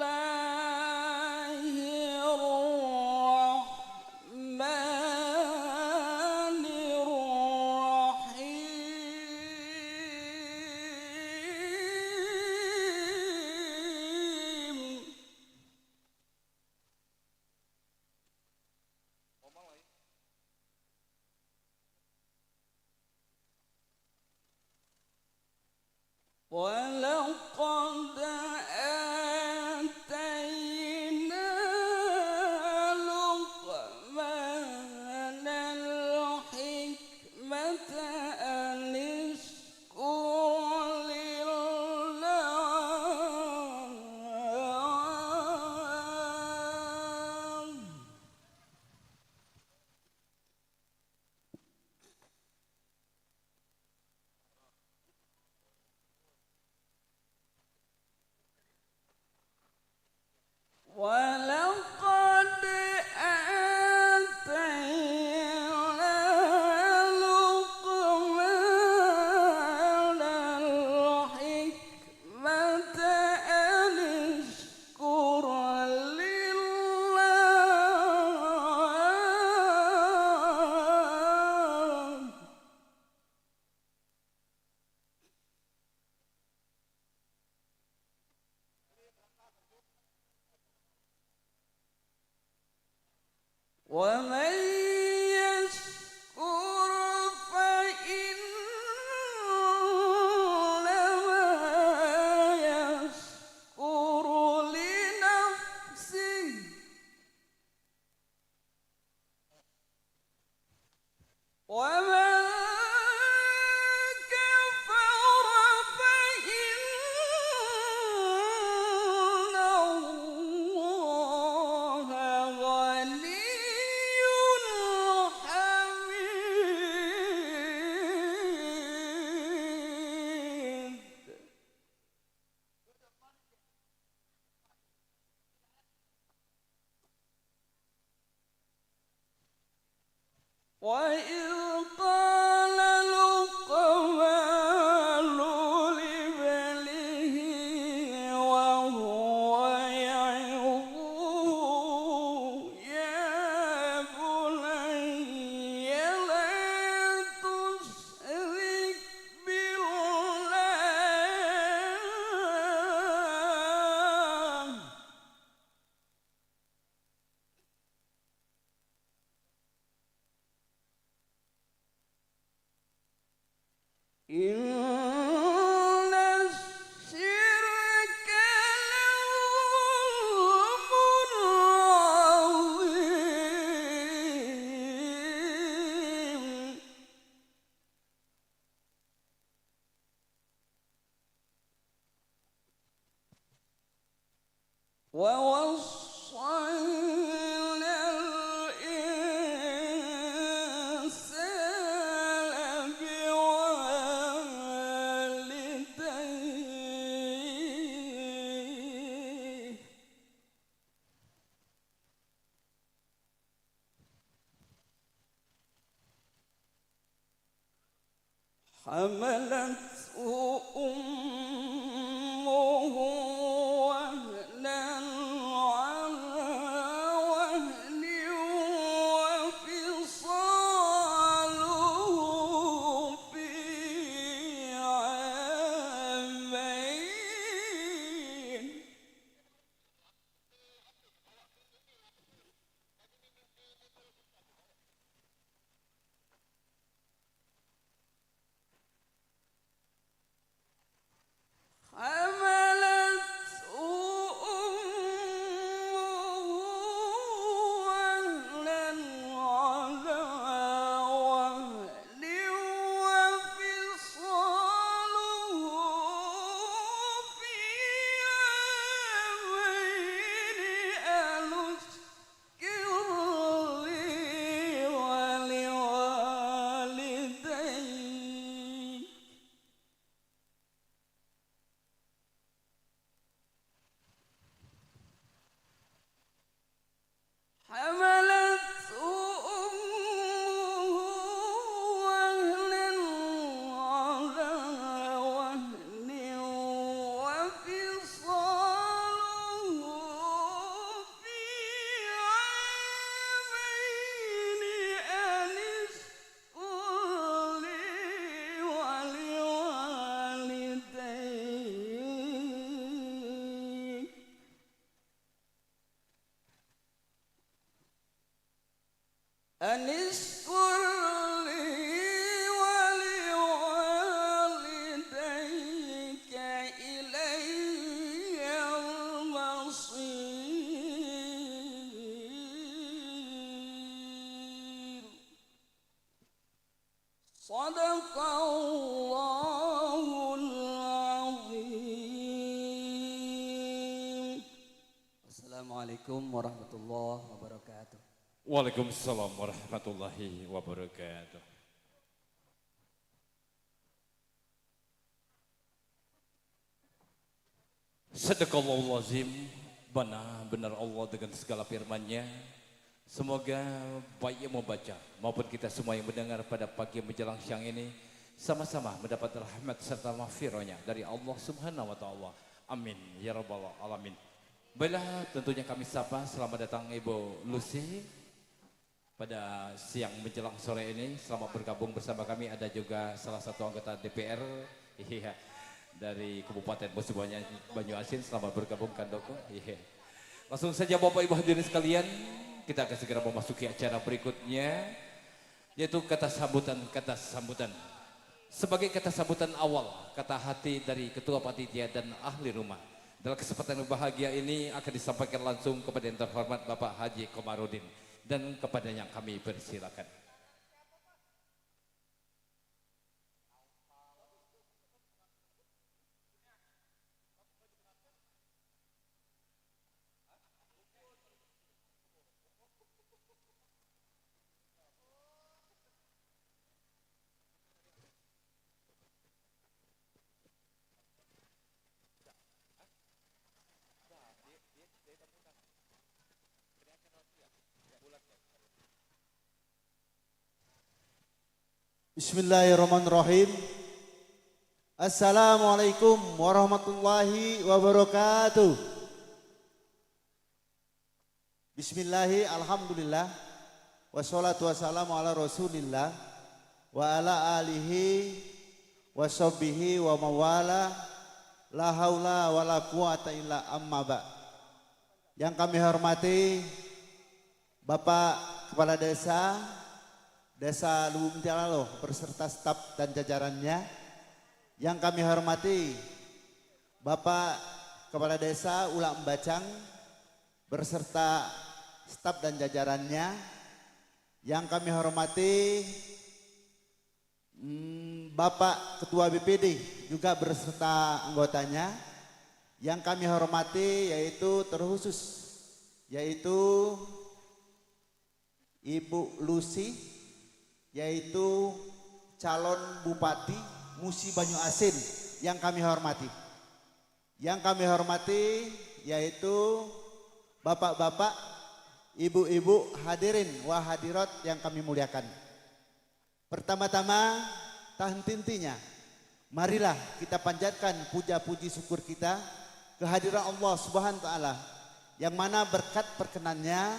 ولقد آتينا لقمان الحكمة أن اشكر لله. ولقد آتينا لقمان الحكمة أن اشكر لله. ومن يشكر فإنما يشكر لنفسه ومن كفر فإن الله غني حميد. وإذ قال لقمان لابنه وهو يعظه يا بني لا تشرك بالله إن الشرك لظلم عظيم ووصينا الإنسان بوالديه حملته أمه وهنا على وهن وفصاله في عامين حملته أمه وهنا على وهن وفصاله في عامين أن اشكر لي ولوالديك حملته أمه وهنا على وهن وفصاله في عامين أن اشكر لي ولوالديك أن اشكر لي ولوالديك إلي المصير صدق الله العظيم. Assalamualaikum warahmatullahi wabarakatuh. Waalaikumsalam warahmatullahi wabarakatuh. Sadaqallahul azim, benar Allah dengan segala firman-Nya. Semoga baik yang membaca maupun kita semua yang mendengar pada pagi menjelang siang ini sama-sama mendapat rahmat serta maghfirah-Nya dari Allah Subhanahu wa taala. Amin ya rabbal alamin. Baiklah, tentunya kami sapa selamat datang Ibu Lucy pada siang menjelang sore ini. Selamat bergabung bersama kami. Ada juga salah satu anggota DPR dari Kabupaten Musi Banyuasin. Selamat bergabung Kandoko. Langsung saja Bapak Ibu hadirin sekalian, kita akan segera memasuki acara berikutnya, yaitu kata sambutan. Sebagai kata sambutan awal, kata hati dari Ketua Panitia dan ahli rumah. Dalam kesempatan yang bahagia ini akan disampaikan langsung kepada yang terhormat Bapak Haji Komarudin, dan kepadanya kami persilakan. Bismillahirrahmanirrahim. Assalamualaikum warahmatullahi wabarakatuh. Bismillahi, alhamdulillah, wassalatu wassalamu ala rasulillah wa ala alihi wa sahbihi wa mawala, la haula wa la quwata illa amma ba'. Yang kami hormati Bapak Kepala Desa Lubuk Muntialalo beserta staf dan jajarannya, Yang kami hormati Bapak Kepala Desa Ula Embacang berserta staf dan jajarannya. Yang kami hormati Bapak Ketua BPD juga berserta anggotanya. Yang kami hormati yaitu terkhusus yaitu Ibu Lucy, yaitu calon Bupati Musi Banyu Asin yang kami hormati. Yang kami hormati yaitu bapak-bapak, ibu-ibu, hadirin wa hadirat yang kami muliakan. Pertama-tama, tak henti-hentinya, marilah kita panjatkan puja-puji syukur kita kehadiran Allah Subhanahu wa taala yang mana berkat perkenannya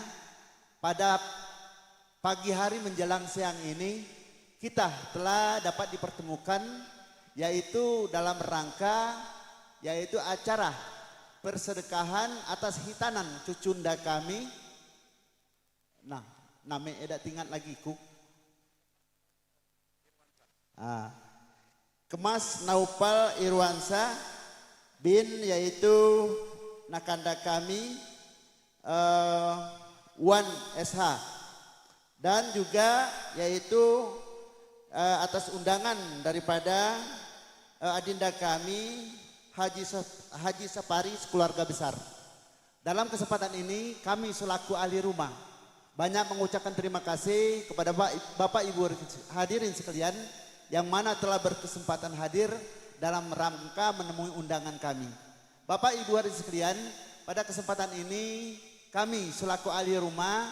pada pagi hari menjelang siang ini kita telah dapat dipertemukan yaitu dalam rangka yaitu acara persedekahan atas hitanan cucunda kami. Nah, nama edak tinggal lagi ku. Kemas Naupal Irwansa bin yaitu nakanda kami Wan SH dan juga yaitu atas undangan daripada adinda kami Haji Sapari sekeluarga besar. Dalam kesempatan ini kami selaku ahli rumah banyak mengucapkan terima kasih kepada Bapak Ibu hadirin sekalian yang mana telah berkesempatan hadir dalam rangka menemui undangan kami. Bapak Ibu hadirin sekalian, pada kesempatan ini kami selaku ahli rumah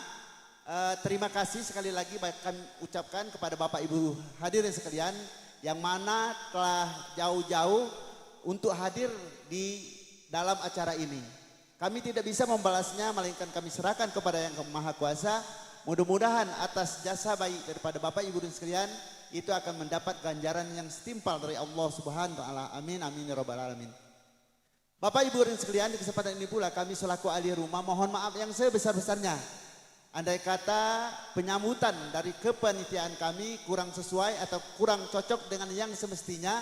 terima kasih sekali lagi kami ucapkan kepada Bapak Ibu hadirin sekalian yang mana telah jauh-jauh untuk hadir di dalam acara ini. Kami tidak bisa membalasnya melainkan kami serahkan kepada Yang Maha Kuasa. Mudah-mudahan atas jasa baik daripada Bapak Ibu dan sekalian itu akan mendapat ganjaran yang setimpal dari Allah Subhanahu wa taala. Amin amin ya rabbal alamin. Bapak Ibu dan sekalian, di kesempatan ini pula kami selaku ahli rumah mohon maaf yang sebesar-besarnya. Andai kata penyambutan dari kepanitiaan kami kurang sesuai atau kurang cocok dengan yang semestinya,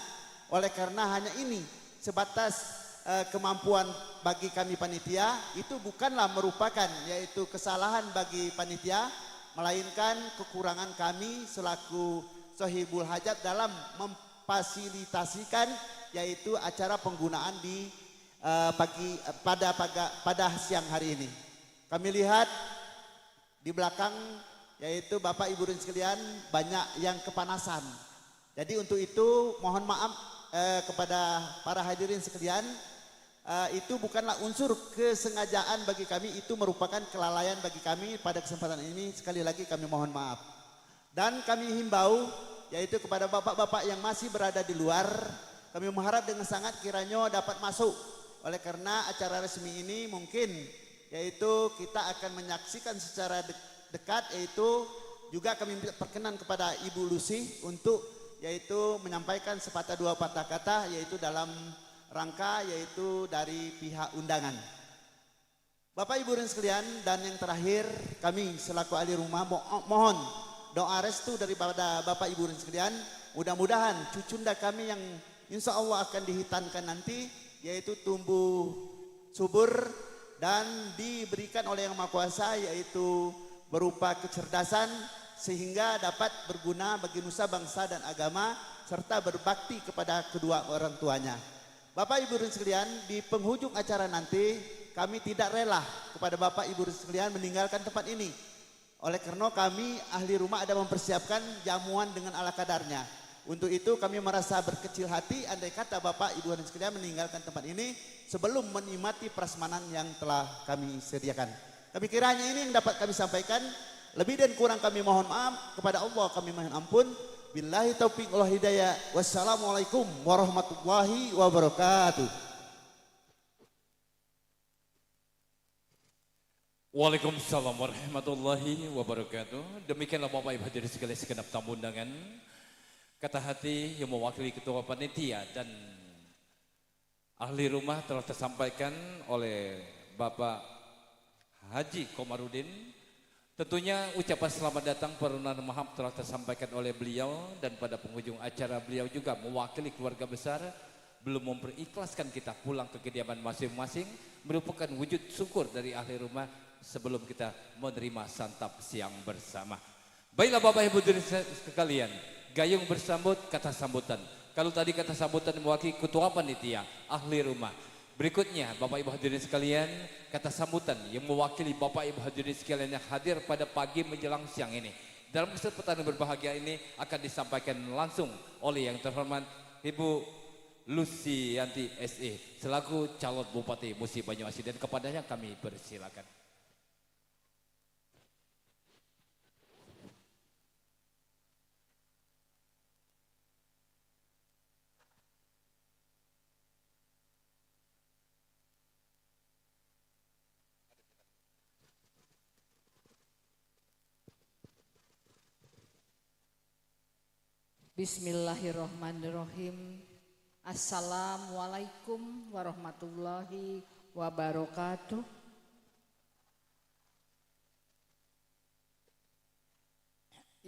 oleh karena hanya ini sebatas kemampuan bagi kami panitia, itu bukanlah merupakan yaitu kesalahan bagi panitia, melainkan kekurangan kami selaku sohibul hajat dalam memfasilitasikan yaitu acara penggunaan di pada siang hari ini. Kami lihat di belakang yaitu Bapak Ibu dan sekalian banyak yang kepanasan. Jadi untuk itu mohon maaf kepada para hadirin sekalian, itu bukanlah unsur kesengajaan bagi kami, itu merupakan kelalaian bagi kami pada kesempatan ini. Sekali lagi kami mohon maaf. Dan kami himbau yaitu kepada bapak-bapak yang masih berada di luar, kami mengharap dengan sangat kiranya dapat masuk. Oleh karena acara resmi ini mungkin yaitu kita akan menyaksikan secara dekat, yaitu juga kami perkenan kepada Ibu Lucy untuk yaitu menyampaikan sepatah dua patah kata yaitu dalam rangka yaitu dari pihak undangan. Bapak Ibu dan sekalian, dan yang terakhir kami selaku ahli rumah mohon doa restu daripada Bapak Ibu dan sekalian, mudah-mudahan cucunda kami yang insya Allah akan dihitankan nanti yaitu tumbuh subur dan diberikan oleh Yang Maha Kuasa yaitu berupa kecerdasan sehingga dapat berguna bagi nusa bangsa dan agama serta berbakti kepada kedua orang tuanya. Bapak Ibu dan sekalian, di penghujung acara nanti kami tidak rela kepada Bapak Ibu dan sekalian meninggalkan tempat ini. Oleh karena kami ahli rumah ada mempersiapkan jamuan dengan ala kadarnya. Untuk itu kami merasa berkecil hati andai kata Bapak Ibu dan sekalian meninggalkan tempat ini sebelum menikmati prasmanan yang telah kami sediakan. Kami kiranya ini yang dapat kami sampaikan. Lebih dan kurang kami mohon maaf, kepada Allah kami mohon ampun. Billahi taufiq wal hidayah. Wassalamualaikum warahmatullahi wabarakatuh. Waalaikumsalam warahmatullahi wabarakatuh. Demikianlah Bapak Ibu hadirin sekalian segenap tamu undangan. Kata hati yang mewakili ketua panitia dan ahli rumah telah tersampaikan oleh Bapak Haji Komarudin Tentunya ucapan selamat datang permohonan maaf telah tersampaikan oleh beliau dan pada penghujung acara beliau juga mewakili keluarga besar belum memperikhlaskan kita pulang ke kediaman masing-masing merupakan wujud syukur dari ahli rumah sebelum kita menerima santap siang bersama. Baiklah Bapak Ibu sekalian, gayung bersambut kata sambutan. Kalau tadi kata sambutan mewakili ketua panitia ahli rumah. Berikutnya Bapak Ibu hadirin sekalian, kata sambutan yang mewakili Bapak Ibu hadirin sekalian yang hadir pada pagi menjelang siang ini. Dalam kesempatan yang berbahagia ini akan disampaikan langsung oleh yang terhormat Ibu Lucianti SE selaku calon Bupati Musi Banyuasin, dan kepadanya kami persilakan. Bismillahirrahmanirrahim. Assalamualaikum warahmatullahi wabarakatuh.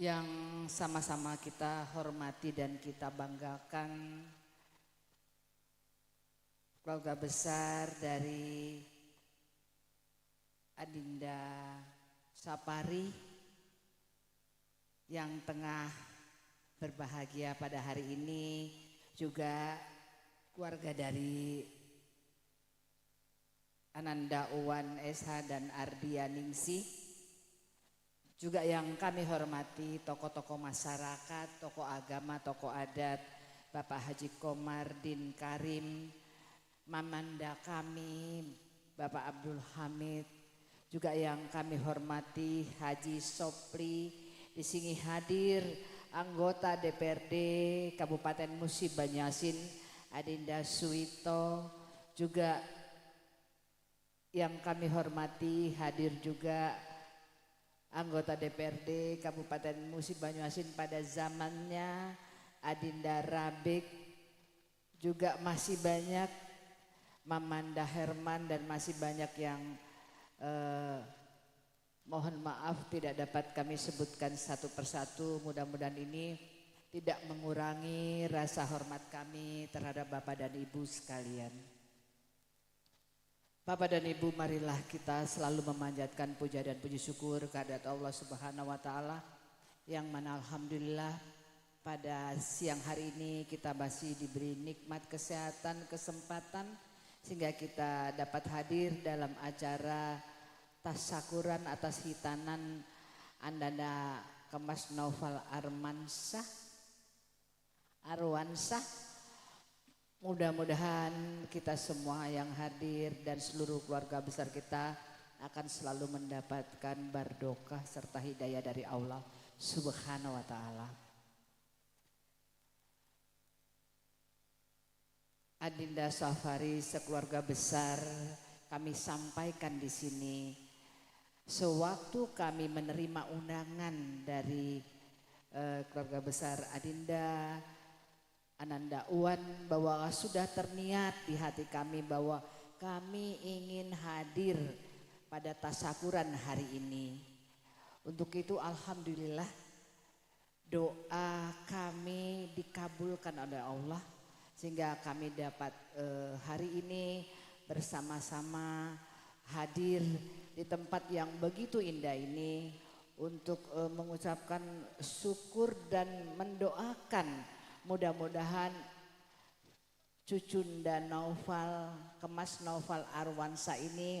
Yang sama-sama kita hormati dan kita banggakan, keluarga besar dari Adinda Sapari yang tengah berbahagia pada hari ini, juga keluarga dari Ananda Uwan SH dan Ardianingsih, juga yang kami hormati tokoh-tokoh masyarakat, tokoh agama, tokoh adat, Bapak Haji Komardin Karim, Mamanda kami, Bapak Abdul Hamid, juga yang kami hormati Haji Sopri, di sini hadir anggota DPRD Kabupaten Musi Banyuasin Adinda Suito, juga yang kami hormati hadir juga anggota DPRD Kabupaten Musi Banyuasin pada zamannya Adinda Rabik, juga masih banyak Mamanda Herman, dan masih banyak yang mohon maaf tidak dapat kami sebutkan satu persatu. Mudah-mudahan ini tidak mengurangi rasa hormat kami terhadap Bapak dan Ibu sekalian. Bapak dan Ibu, marilah kita selalu memanjatkan puja dan puji syukur kehadirat Allah Subhanahu wa taala, yang mana alhamdulillah pada siang hari ini kita masih diberi nikmat kesehatan, kesempatan sehingga kita dapat hadir dalam acara tasyakuran atas hitanan Ananda Kemas Naufal Arwansah. Mudah-mudahan kita semua yang hadir dan seluruh keluarga besar kita akan selalu mendapatkan bardokah serta hidayah dari Allah Subhanahu wa taala. Adinda Safari sekeluarga besar, kami sampaikan di sini, sewaktu kami menerima undangan dari keluarga besar Adinda Ananda Uwan, bahwa sudah terniat di hati kami bahwa kami ingin hadir pada tasyakuran hari ini. Untuk itu alhamdulillah doa kami dikabulkan oleh Allah, sehingga kami dapat hari ini bersama-sama hadir di tempat yang begitu indah ini untuk mengucapkan syukur dan mendoakan mudah-mudahan Cucunda Naufal Kemas Naufal Arwansah ini